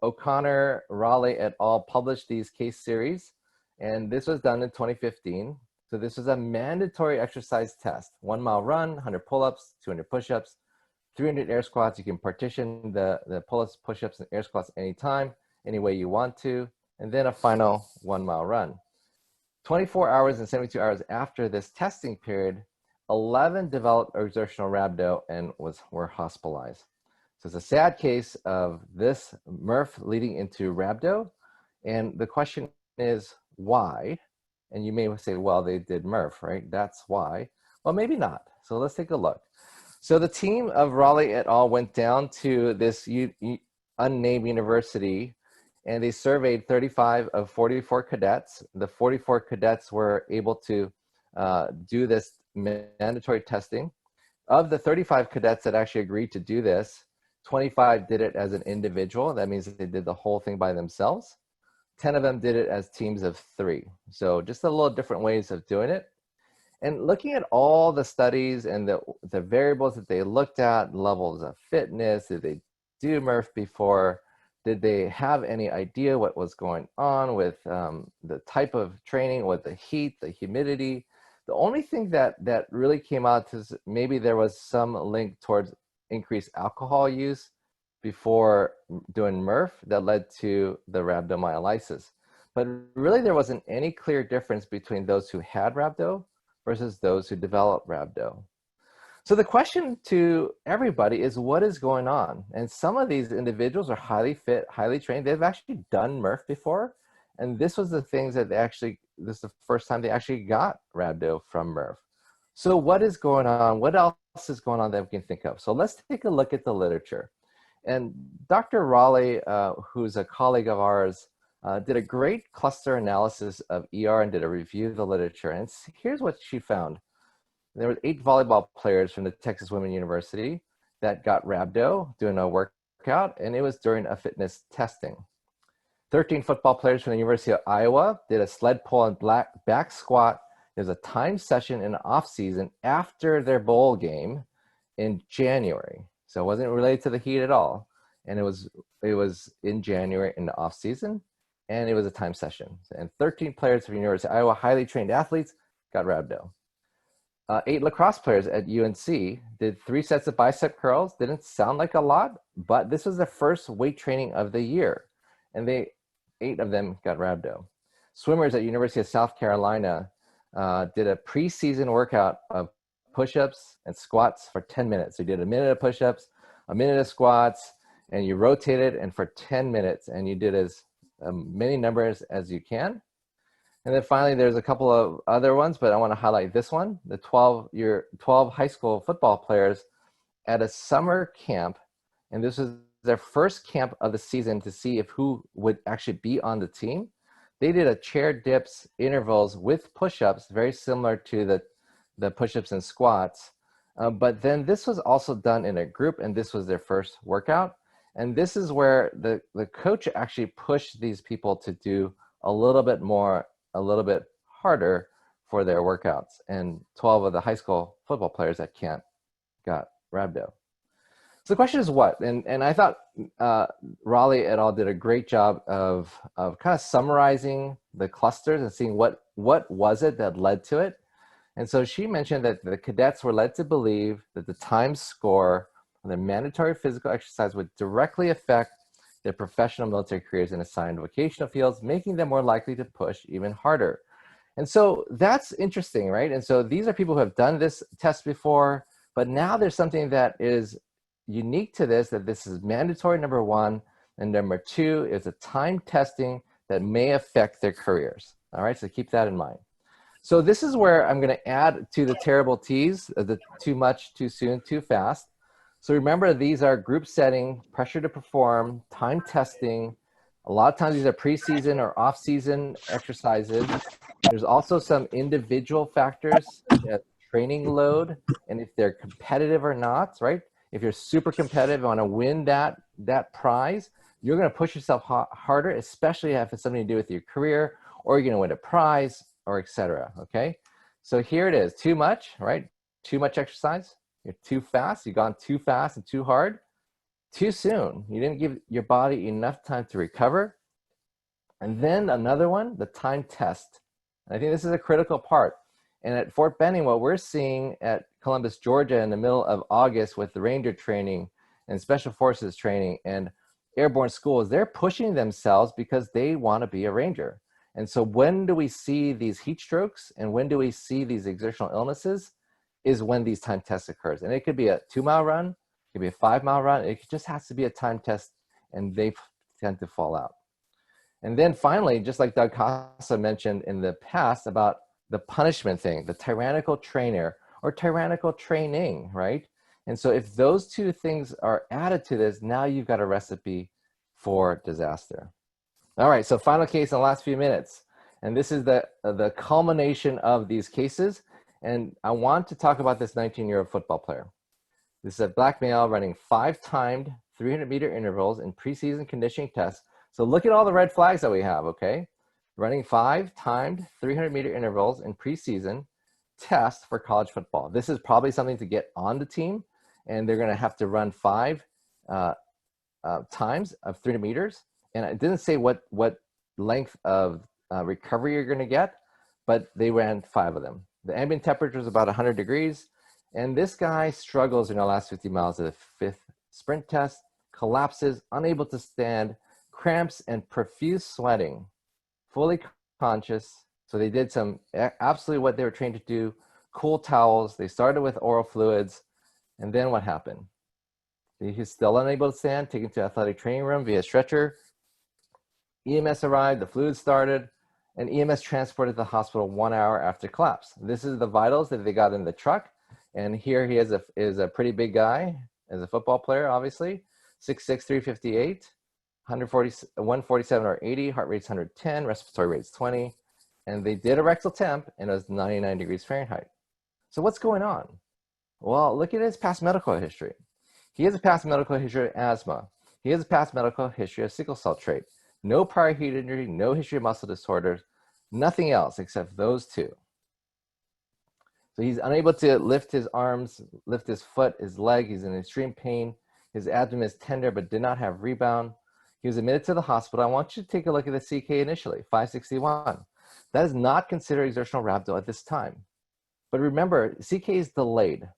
S3: O'Connor, Raleigh et al. Published these case series, and this was done in 2015. So this was a mandatory exercise test: 1 mile run, 100 pull-ups, 200 push-ups, 300 air squats. You can partition the pull-ups, push-ups, and air squats anytime, any way you want to, and then a final 1 mile run. 24 hours and 72 hours after this testing period, 11 developed exertional rhabdo and were hospitalized. So it's a sad case of this Murph leading into rhabdo. And the question is why? And you may say, well, they did Murph, right? That's why. Well, maybe not. So let's take a look. So the team of Raleigh et al. Went down to this unnamed university, and they surveyed 35 of 44 cadets. The 44 cadets were able to do this mandatory testing. Of the 35 cadets that actually agreed to do this, 25 did it as an individual. That means that they did the whole thing by themselves. 10 of them did it as teams of 3. So just a little different ways of doing it. And looking at all the studies and the variables that they looked at, levels of fitness, did they do Murph before? Did they have any idea what was going on with the type of training, with the heat, the humidity? The only thing that really came out is maybe there was some link towards increased alcohol use before doing Murph that led to the rhabdomyolysis. But really there wasn't any clear difference between those who had rhabdo versus those who developed rhabdo. So the question to everybody is, what is going on? And some of these individuals are highly fit, highly trained. They've actually done Murph before. And this was the things that this is the first time they actually got rhabdo from Murph. So what is going on? What else is going on that we can think of? So let's take a look at the literature. And Dr. Raleigh, who's a colleague of ours, did a great cluster analysis of ER and did a review of the literature. And here's what she found. There were 8 volleyball players from the Texas Women's University that got rhabdo doing a workout, and it was during a fitness testing. 13 football players from the University of Iowa did a sled pull and back squat. There's a timed session in the off season after their bowl game in January. So it wasn't related to the heat at all. And it was in January in the off season, and it was a time session. And 13 players from the University of Iowa, highly trained athletes, got rhabdo. 8 lacrosse players at UNC did 3 sets of bicep curls. Didn't sound like a lot, but this was the first weight training of the year. And 8 of them got rhabdo. Swimmers at University of South Carolina did a preseason workout of push-ups and squats for 10 minutes. They did a minute of push-ups, a minute of squats, and you rotate it and for 10 minutes, and you did as many numbers as you can. And then finally, there's a couple of other ones, but I want to highlight this one, the 12 high school football players at a summer camp. And this was their first camp of the season to see if who would actually be on the team. They did a chair dips intervals with push-ups, very similar to the push-ups and squats. But then this was also done in a group, and this was their first workout. And this is where the coach actually pushed these people to do a little bit more, a little bit harder for their workouts. And 12 of the high school football players at camp got rhabdo. So the question is what? And I thought Raleigh et al. Did a great job of kind of summarizing the clusters and seeing what was it that led to it. And so she mentioned that the cadets were led to believe that the time score on their mandatory physical exercise would directly affect their professional military careers in assigned vocational fields, making them more likely to push even harder. And so that's interesting, right? And so these are people who have done this test before, but now there's something that is unique to this, that this is mandatory, number one, and number two is a time testing that may affect their careers. All right, so keep that in mind. So this is where I'm going to add to the terrible T's, the too much, too soon, too fast. So remember, these are group setting, pressure to perform, time testing. A lot of times these are preseason or off-season exercises. There's also some individual factors, training load, and if they're competitive or not, right? If you're super competitive and want to win that prize, you're going to push yourself harder, especially if it's something to do with your career, or you're going to win a prize, or etc. Okay, so here it is. Too much, right? Too much exercise. You're too fast. You've gone too fast and too hard. Too soon. You didn't give your body enough time to recover. And then another one, the time test. And I think this is a critical part. And at Fort Benning, what we're seeing at Columbus, Georgia, in the middle of August with the Ranger training and Special Forces training and airborne schools, they're pushing themselves because they want to be a Ranger. And so when do we see these heat strokes and when do we see these exertional illnesses is when these time tests occurs. And it could be a 2-mile run, it could be a 5-mile run, it just has to be a time test, and they tend to fall out. And then finally, just like Doug Casa mentioned in the past about the punishment thing, the tyrannical trainer or tyrannical training, right? And so if those two things are added to this, now you've got a recipe for disaster. All right, so final case in the last few minutes. And this is the culmination of these cases. And I want to talk about this 19-year-old football player. This is a black male running 5 timed 300-meter intervals in preseason conditioning tests. So look at all the red flags that we have, okay? Running 5 timed 300-meter intervals in preseason tests for college football. This is probably something to get on the team, and they're going to have to run 5 times of 300 meters. And it didn't say what length of recovery you're going to get, but they ran 5 of them. The ambient temperature is about 100 degrees. And this guy struggles in the last 50 miles of the 5th sprint test, collapses, unable to stand, cramps and profuse sweating, fully conscious. So they did some absolutely what they were trained to do, cool towels. They started with oral fluids. And then what happened? He's still unable to stand, taken to athletic training room via stretcher. EMS arrived, the fluids started, and EMS transported to the hospital 1 hour after collapse. This is the vitals that they got in the truck. And here he is a pretty big guy as a football player, obviously. 6'6", 358, 147 or 80, heart rate's 110, respiratory rate's 20. And they did a rectal temp, and it was 99 degrees Fahrenheit. So what's going on? Well, look at his past medical history. He has a past medical history of asthma. He has a past medical history of sickle cell trait. No prior heat injury, no history of muscle disorders, nothing else except those 2. So he's unable to lift his arms, lift his foot, his leg. He's in extreme pain. His abdomen is tender but did not have rebound. He was admitted to the hospital. I want you to take a look at the CK initially, 561. That is not considered exertional rhabdo at this time. But remember, CK is delayed.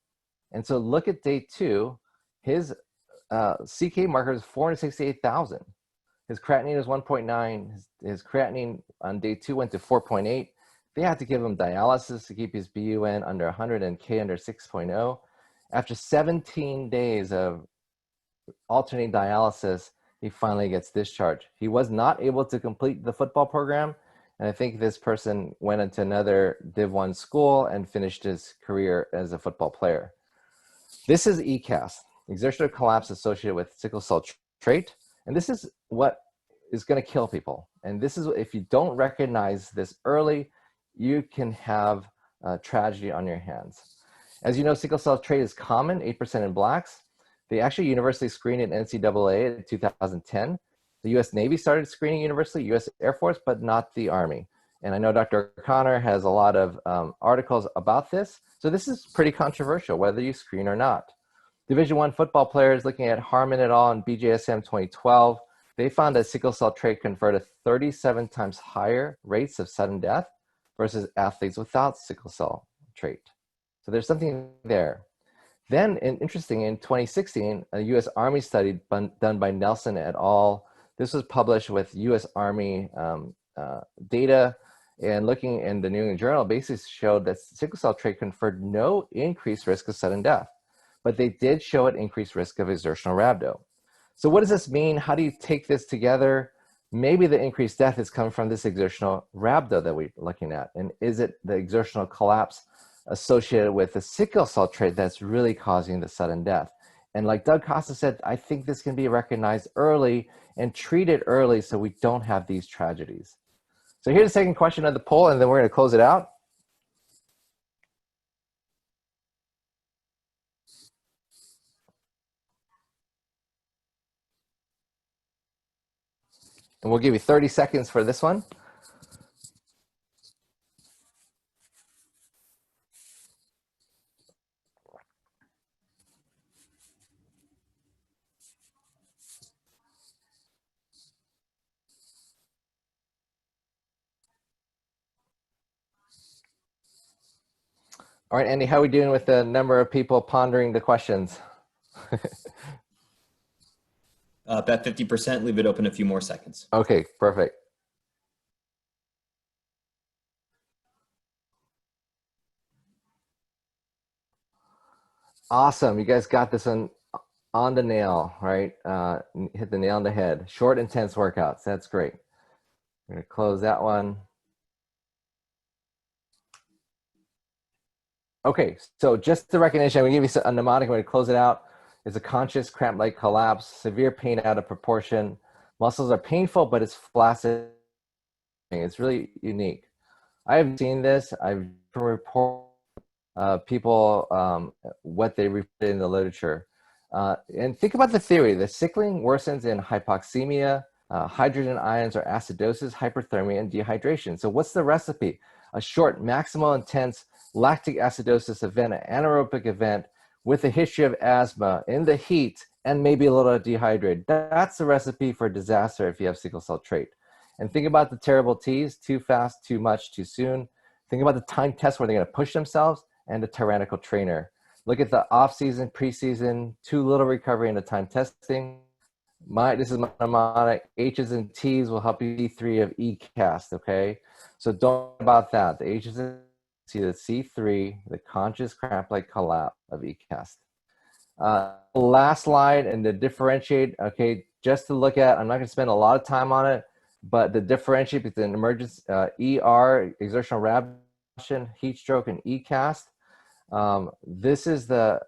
S3: And so look at day 2. His CK marker is 468,000. His creatinine is 1.9. His creatinine on day 2 went to 4.8. They had to give him dialysis to keep his BUN under 100 and K under 6.0. After 17 days of alternating dialysis, he finally gets discharged. He was not able to complete the football program, and I think this person went into another Div 1 school and finished his career as a football player. This is ECAS, exertional collapse associated with sickle cell trait, and this is what is going to kill people. And this is, if you don't recognize this early, you can have tragedy on your hands. As you know, sickle cell trait is common, 8% in blacks. They actually universally screened in NCAA in 2010. The US Navy started screening universally, US Air Force, but not the Army. And I know Dr. O'Connor has a lot of articles about this. So this is pretty controversial, whether you screen or not. Division I football players, looking at Harmon et al. In BJSM 2012, they found that sickle cell trait conferred 37 times higher rates of sudden death versus athletes without sickle cell trait. So there's something there. Then, interesting, in 2016, a U.S. Army study done by Nelson et al. This was published with U.S. Army data, and looking in the New England Journal basically showed that sickle cell trait conferred no increased risk of sudden death, but they did show an increased risk of exertional rhabdo. So what does this mean? How do you take this together? Maybe the increased death is coming from this exertional rhabdo that we're looking at. And is it the exertional collapse associated with the sickle cell trait that's really causing the sudden death? And like Doug Casa said, I think this can be recognized early and treated early so we don't have these tragedies. So here's the second question of the poll, and then we're going to close it out. And we'll give you 30 seconds for this one. All right, Andy, how are we doing with the number of people pondering the questions?
S7: About 50%, leave it open a few more seconds.
S3: Okay, perfect. Awesome, you guys got this on the nail, right? Hit the nail on the head. Short, intense workouts, that's great. I'm gonna close that one. Okay, so just the recognition, I'm gonna give you a mnemonic, I'm gonna close it out. It's a conscious cramp-like collapse, severe pain out of proportion. Muscles are painful, but it's flaccid. It's really unique. I have seen this. I've reported people what they reported in the literature. And think about the theory. The sickling worsens in hypoxemia, hydrogen ions or acidosis, hyperthermia, and dehydration. So what's the recipe? A short, maximal intense lactic acidosis event, an anaerobic event, with a history of asthma in the heat and maybe a little dehydrated. That's the recipe for disaster if you have sickle cell trait. And think about the terrible T's: too fast, too much, too soon. Think about the time test where they're going to push themselves, and the tyrannical trainer. Look at the off-season, preseason, too little recovery in the time testing. This is my mnemonic. H's and T's will help you C3 of ECAST, okay? So don't worry about that. The H's and see the C3, the conscious cramp-like collapse of ECAST. Last slide, and to differentiate, okay, just to look at, I'm not going to spend a lot of time on it, but the differentiate between emergence, ER, exertional rhabdomyolysis, heat stroke, and ECAST. This is the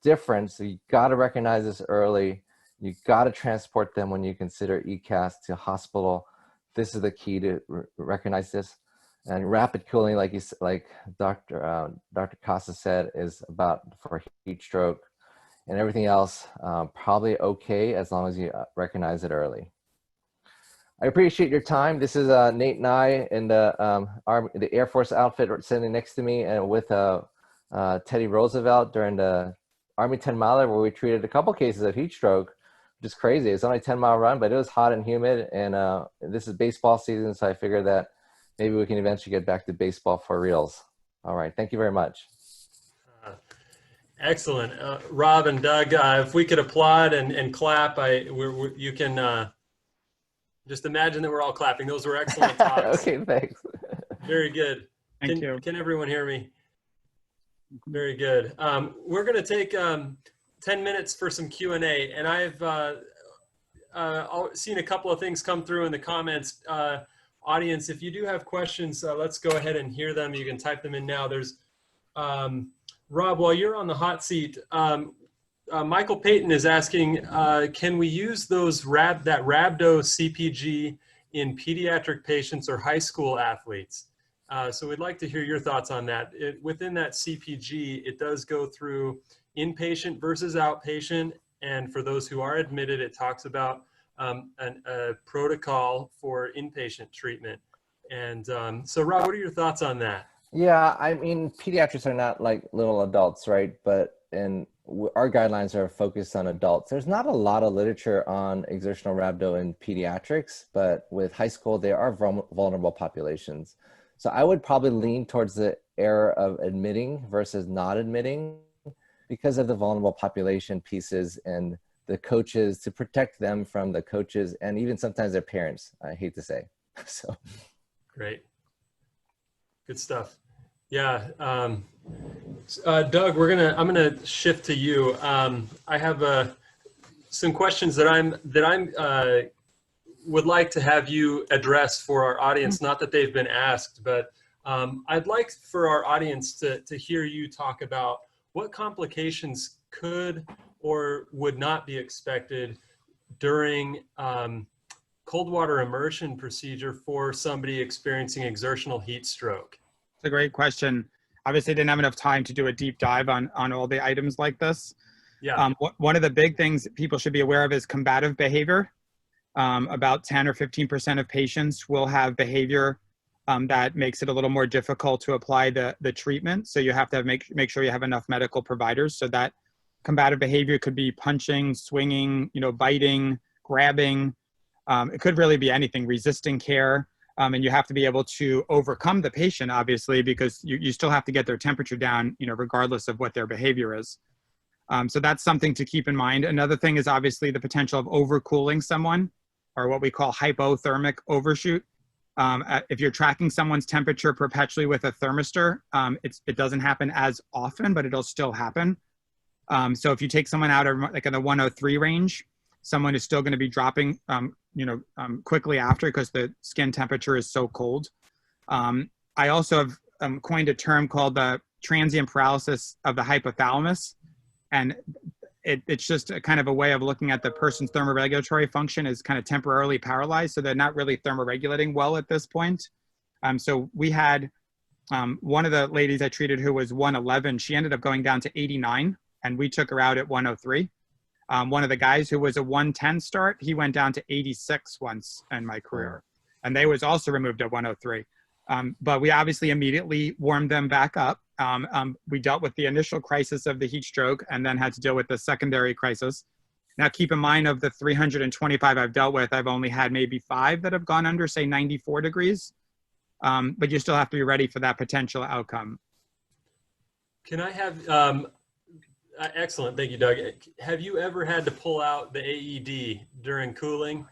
S3: difference. So you got to recognize this early. You got to transport them when you consider ECAST to hospital. This is the key to recognize this. And rapid cooling, like Dr. Casa said, is about for heat stroke, and everything else probably okay as long as you recognize it early. I appreciate your time. This is Nate Nye in the Air Force outfit sitting next to me, and with Teddy Roosevelt during the Army 10 miler, where we treated a couple cases of heat stroke, which is crazy. It's only a 10-mile run, but it was hot and humid, and this is baseball season, so I figured that maybe we can eventually get back to baseball for reals. All right, thank you very much.
S1: Excellent. Rob and Doug, if we could applaud and clap, you can just imagine that we're all clapping. Those were excellent talks.
S3: Okay, thanks.
S1: Very good.
S2: Thank you.
S1: Can everyone hear me? Very good. We're going to 10 minutes for some Q&A, and I've seen a couple of things come through in the comments. Audience, if you do have questions, let's go ahead and hear them. You can type them in now. There's Rob, while you're on the hot seat, Michael Payton is asking, can we use those that rhabdo CPG in pediatric patients or high school athletes? So we'd like to hear your thoughts on that. Within that CPG, it does go through inpatient versus outpatient. And for those who are admitted, it talks about a protocol for inpatient treatment. And so Rob, what are your thoughts on that?
S3: Yeah, I mean, pediatrics are not like little adults, right? But our guidelines are focused on adults. There's not a lot of literature on exertional rhabdo in pediatrics, but with high school, they are vulnerable populations. So I would probably lean towards the era of admitting versus not admitting because of the vulnerable population pieces and the coaches, to protect them from the coaches and even sometimes their parents, I hate to say. So
S1: great. Good stuff. Yeah. Doug, I'm gonna shift to you. I have some questions that I'm would like to have you address for our audience. Not that they've been asked, but I'd like for our audience to hear you talk about what complications could or would not be expected during cold water immersion procedure for somebody experiencing exertional heat stroke.
S2: It's a great question. Obviously, didn't have enough time to do a deep dive on all the items like this.
S1: Yeah.
S2: One of the big things that people should be aware of is combative behavior. About 10 or 15% of patients will have behavior that makes it a little more difficult to apply the treatment. So you have to make sure you have enough medical providers. So that combative behavior could be punching, swinging, biting, grabbing. It could really be anything, resisting care. And you have to be able to overcome the patient, obviously, because you still have to get their temperature down, regardless of what their behavior is. So that's something to keep in mind. Another thing is obviously the potential of overcooling someone, or what we call hypothermic overshoot. If you're tracking someone's temperature perpetually with a thermistor, it doesn't happen as often, but it'll still happen. So if you take someone out of like in the 103 range, someone is still going to be dropping, quickly after because the skin temperature is so cold. I also have coined a term called the transient paralysis of the hypothalamus. And it's just a kind of a way of looking at the person's thermoregulatory function is kind of temporarily paralyzed. So they're not really thermoregulating well at this point. So we had one of the ladies I treated who was 111, she ended up going down to 89 and we took her out at 103. One of the guys who was a 110 start, he went down to 86 once in my career. And they was also removed at 103. But we obviously immediately warmed them back up. We dealt with the initial crisis of the heat stroke and then had to deal with the secondary crisis. Now keep in mind, of the 325 I've dealt with, I've only had maybe 5 that have gone under, say, 94 degrees. But you still have to be ready for that potential outcome.
S1: Can I have, excellent, thank you, Doug. Have you ever had to pull out the AED during cooling?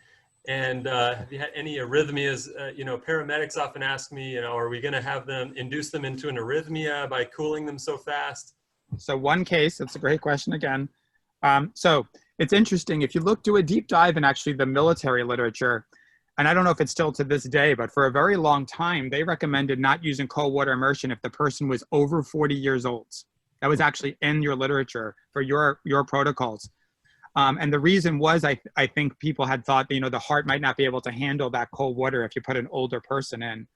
S1: And have you had any arrhythmias? Paramedics often ask me, are we going to have them induce them into an arrhythmia by cooling them so fast?
S2: So one case, that's a great question again. So it's interesting, if you do a deep dive in actually the military literature, and I don't know if it's still to this day, but for a very long time, they recommended not using cold water immersion if the person was over 40 years old. That was actually in your literature for your protocols. And the reason was, I think people had thought, the heart might not be able to handle that cold water if you put an older person in.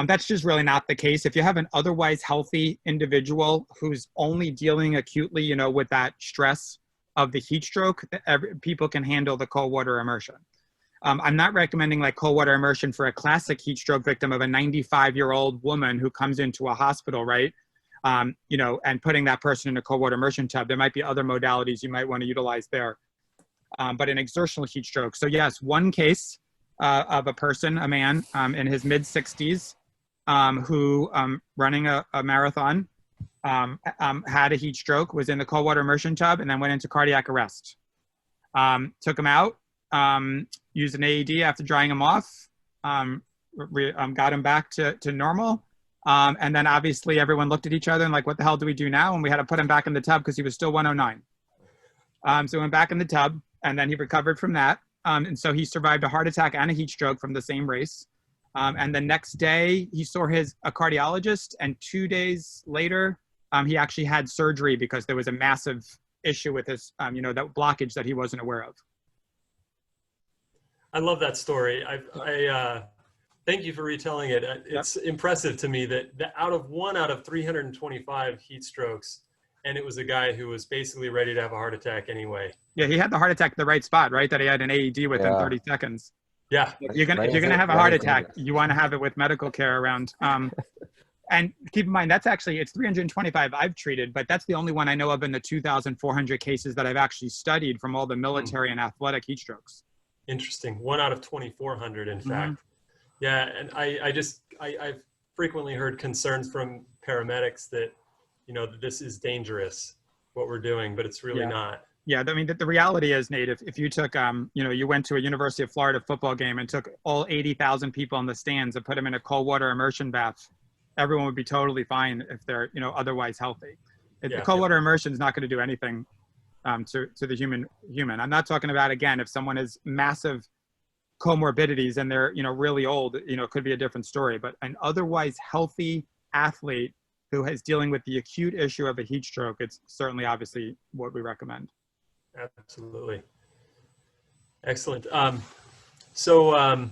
S2: That's just really not the case. If you have an otherwise healthy individual who's only dealing acutely, with that stress of the heat stroke, people can handle the cold water immersion. I'm not recommending like cold water immersion for a classic heat stroke victim of a 95-year-old woman who comes into a hospital, right? And putting that person in a cold water immersion tub. There might be other modalities you might want to utilize there. But an exertional heat stroke. So yes, one case of a person, a man in his mid-60s who running a marathon, had a heat stroke, was in the cold water immersion tub, and then went into cardiac arrest. Took him out, used an AED after drying him off, got him back to normal. And then obviously everyone looked at each other and like, what the hell do we do now? And we had to put him back in the tub because he was still 109. So he went back in the tub, and then he recovered from that. And so he survived a heart attack and a heat stroke from the same race. And the next day, he saw a cardiologist, and 2 days later, he actually had surgery because there was a massive issue with his, that blockage that he wasn't aware of.
S1: I love that story. I thank you for retelling it. It's impressive to me that out of 325 heat strokes, and it was a guy who was basically ready to have a heart attack anyway.
S2: Yeah, he had the heart attack at the right spot, right? That he had an AED within 30 seconds.
S1: Yeah.
S2: If you're gonna have a heart attack, you want to have it with medical care around. And keep in mind, it's 325 I've treated, but that's the only one I know of in the 2,400 cases that I've actually studied from all the military and athletic heat strokes.
S1: Interesting. 1 out of 2,400, in fact. Yeah, and I've frequently heard concerns from paramedics that, that this is dangerous, what we're doing, but it's really not.
S2: Yeah, I mean, the reality is, Nate, if you took, you went to a University of Florida football game and took all 80,000 people in the stands and put them in a cold water immersion bath, everyone would be totally fine if they're, otherwise healthy. The cold water immersion is not going to do anything to the human. I'm not talking about, again, if someone has massive comorbidities and they're, really old, it could be a different story. But an otherwise healthy athlete who is dealing with the acute issue of a heat stroke, it's certainly obviously what we recommend.
S1: Absolutely. Excellent. So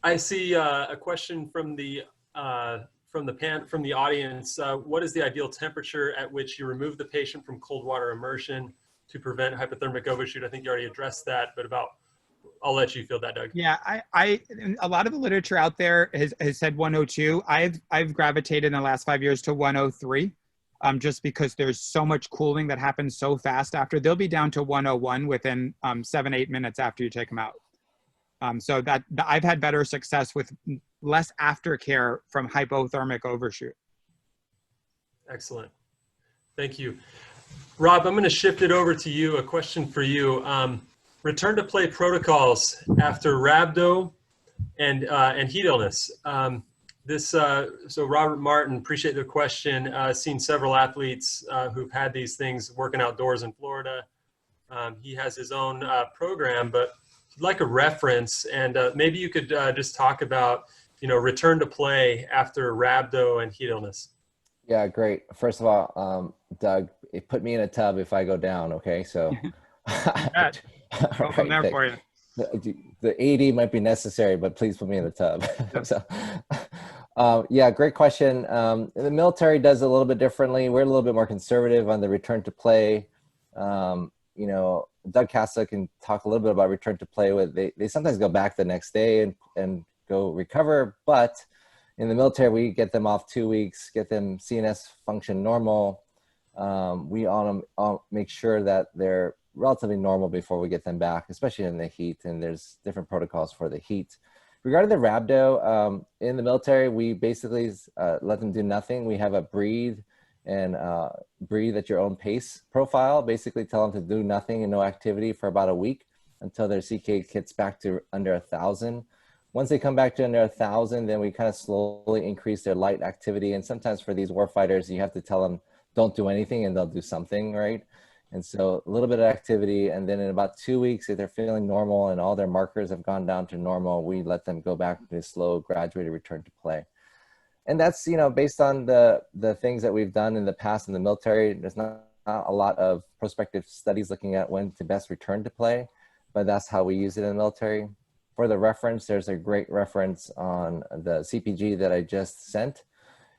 S1: I see a question from the audience. What is the ideal temperature at which you remove the patient from cold water immersion to prevent hypothermic overshoot? I think you already addressed that, but I'll let you field that, Doug.
S2: Yeah, a lot of the literature out there has said 102. I've gravitated in the last 5 years to 103. Just because there's so much cooling that happens so fast after. They'll be down to 101 within 7-8 minutes after you take them out. So that I've had better success with less aftercare from hypothermic overshoot.
S1: Excellent. Thank you. Rob, I'm going to shift it over to you. A question for you. Return to play protocols after rhabdo and heat illness. So Robert Martin, appreciate the question. Seen several athletes who've had these things working outdoors in Florida. He has his own program, but if you'd like a reference, and maybe you could just talk about, return to play after rhabdo and heat illness.
S3: Yeah, great. First of all, Doug, put me in a tub if I go down, okay? So
S2: from there for you.
S3: The AD might be necessary, but please put me in the tub. So, yeah, great question. The military does it a little bit differently. We're a little bit more conservative on the return to play. Doug Casa can talk a little bit about return to play. They sometimes go back the next day and go recover, but in the military, we get them off 2 weeks, get them CNS function normal. We all make sure that they're relatively normal before we get them back, especially in the heat, and there's different protocols for the heat. Regarding the rhabdo, in the military, we basically let them do nothing. We have a breathe at your own pace profile, basically tell them to do nothing and no activity for about a week until their CK gets back to under 1,000. Once they come back to under 1,000, then we kind of slowly increase their light activity. And sometimes for these warfighters, you have to tell them, don't do anything, and they'll do something, right? And so a little bit of activity, and then in about 2 weeks, if they're feeling normal and all their markers have gone down to normal, we let them go back to a slow, graduated return to play. And that's, based on the things that we've done in the past in the military. There's not a lot of prospective studies looking at when to best return to play, but that's how we use it in the military. For the reference, there's a great reference on the CPG that I just sent.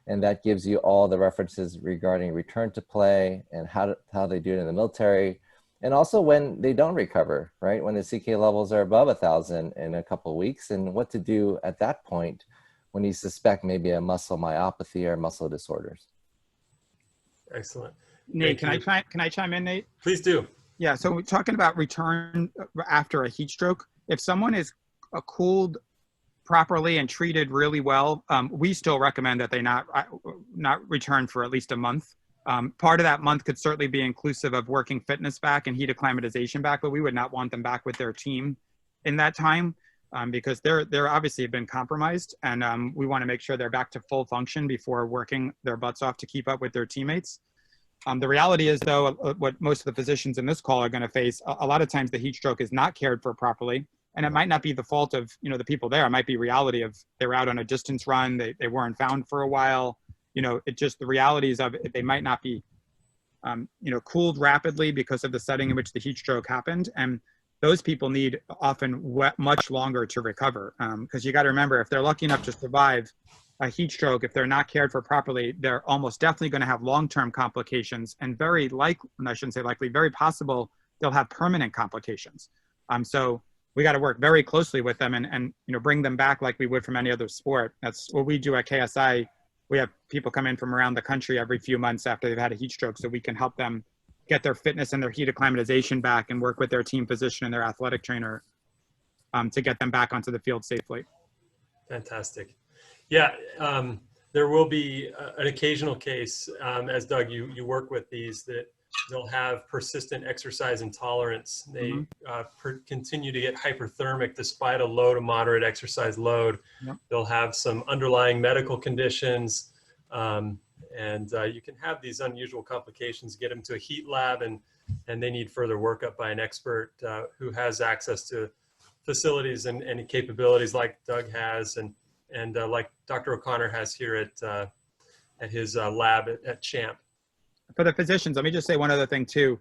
S3: And that gives you all the references regarding return to play and how they do it in the military. And also when they don't recover, right? When the CK levels are above 1,000 in a couple of weeks, and what to do at that point when you suspect maybe a muscle myopathy or muscle disorders.
S1: Excellent.
S2: Nate, can I chime in, Nate?
S1: Please do.
S2: Yeah, so we're talking about return after a heat stroke. If someone is cooled properly and treated really well, we still recommend that they not return for at least a month. Part of that month could certainly be inclusive of working fitness back and heat acclimatization back, but we would not want them back with their team in that time because they're obviously been compromised, and we want to make sure they're back to full function before working their butts off to keep up with their teammates. The reality is, though, what most of the physicians in this call are going to face, a lot of times the heat stroke is not cared for properly. And it might not be the fault of, the people there. It might be reality of they were out on a distance run. They weren't found for a while. It just, the realities of it, they might not be, cooled rapidly because of the setting in which the heat stroke happened. And those people need often much longer to recover. Because you got to remember, if they're lucky enough to survive a heat stroke, if they're not cared for properly, they're almost definitely going to have long-term complications, and very likely, I shouldn't say likely, very possible they'll have permanent complications. So we got to work very closely with them and bring them back like we would from any other sport. That's what we do at KSI. We have people come in from around the country every few months after they've had a heat stroke, so we can help them get their fitness and their heat acclimatization back, and work with their team physician and their athletic trainer to get them back onto the field safely.
S1: Fantastic. Yeah, there will be an occasional case, as Doug, you work with these, that they'll have persistent exercise intolerance. They continue to get hyperthermic despite a low to moderate exercise load.
S2: Yep.
S1: They'll have some underlying medical conditions, and you can have these unusual complications, get them to a heat lab, and they need further workup by an expert who has access to facilities and capabilities like Doug has, and like Dr. O'Connor has here at his lab at Champ.
S2: For the physicians, let me just say one other thing too.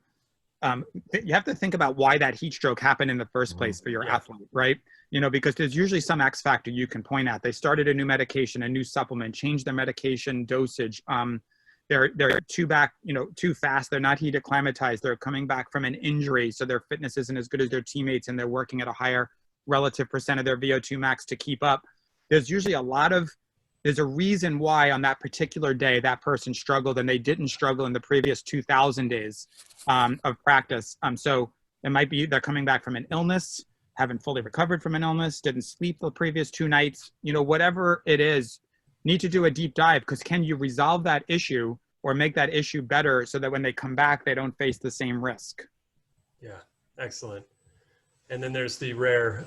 S2: You have to think about why that heat stroke happened in the first place for your athlete, right? Because there's usually some X factor you can point at. They started a new medication, a new supplement, changed their medication dosage. They're too fast. They're not heat acclimatized. They're coming back from an injury, so their fitness isn't as good as their teammates, and they're working at a higher relative percent of their VO2 max to keep up. There's usually there's a reason why on that particular day that person struggled and they didn't struggle in the previous 2,000 days of practice. So it might be they're coming back from an illness, haven't fully recovered from an illness, didn't sleep the previous 2 nights, whatever it is, need to do a deep dive, because can you resolve that issue or make that issue better so that when they come back, they don't face the same risk? Yeah,
S1: excellent. And then there's the rare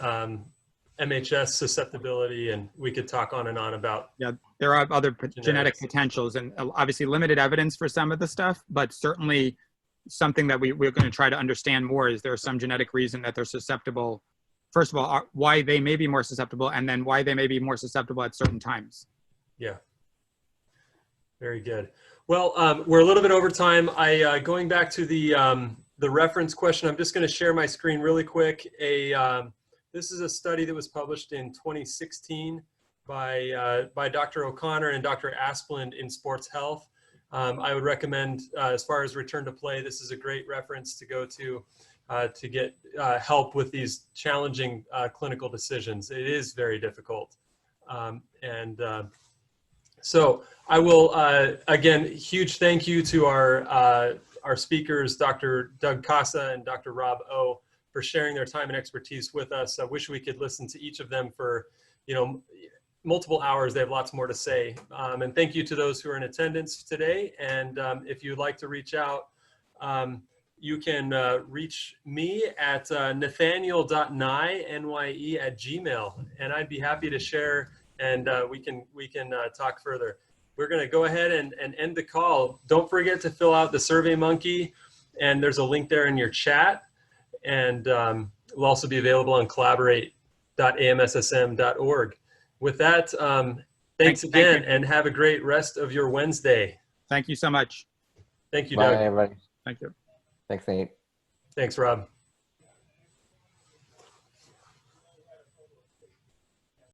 S1: MHS susceptibility, and we could talk on and on about.
S2: Yeah, there are other genetic potentials, and obviously limited evidence for some of the stuff, but certainly something that we're going to try to understand more. Is there some genetic reason that they're susceptible? First of all, why they may be more susceptible, and then why they may be more susceptible at certain times.
S1: Yeah. Very good. Well, we're a little bit over time. Going back to the reference question, I'm just going to share my screen really quick. This is a study that was published in 2016 by Dr. O'Connor and Dr. Asplund in Sports Health. I would recommend, as far as return to play, this is a great reference to go to get help with these challenging clinical decisions. It is very difficult. So I will, again, huge thank you to our speakers, Dr. Doug Casa and Dr. Rob O, for sharing their time and expertise with us. I wish we could listen to each of them for, multiple hours. They have lots more to say. And thank you to those who are in attendance today. And if you'd like to reach out, you can reach me at nathaniel.nye, N-Y-E, @gmail. And I'd be happy to share, and we can talk further. We're going to go ahead and end the call. Don't forget to fill out the SurveyMonkey, and there's a link there in your chat. And will also be available on collaborate.amsssm.org. With that, thanks again, and have a great rest of your Wednesday.
S2: Thank you so much.
S1: Thank you, Doug.
S3: Bye, everybody.
S2: Thank you.
S3: Thanks, Nate.
S1: Thanks, Rob.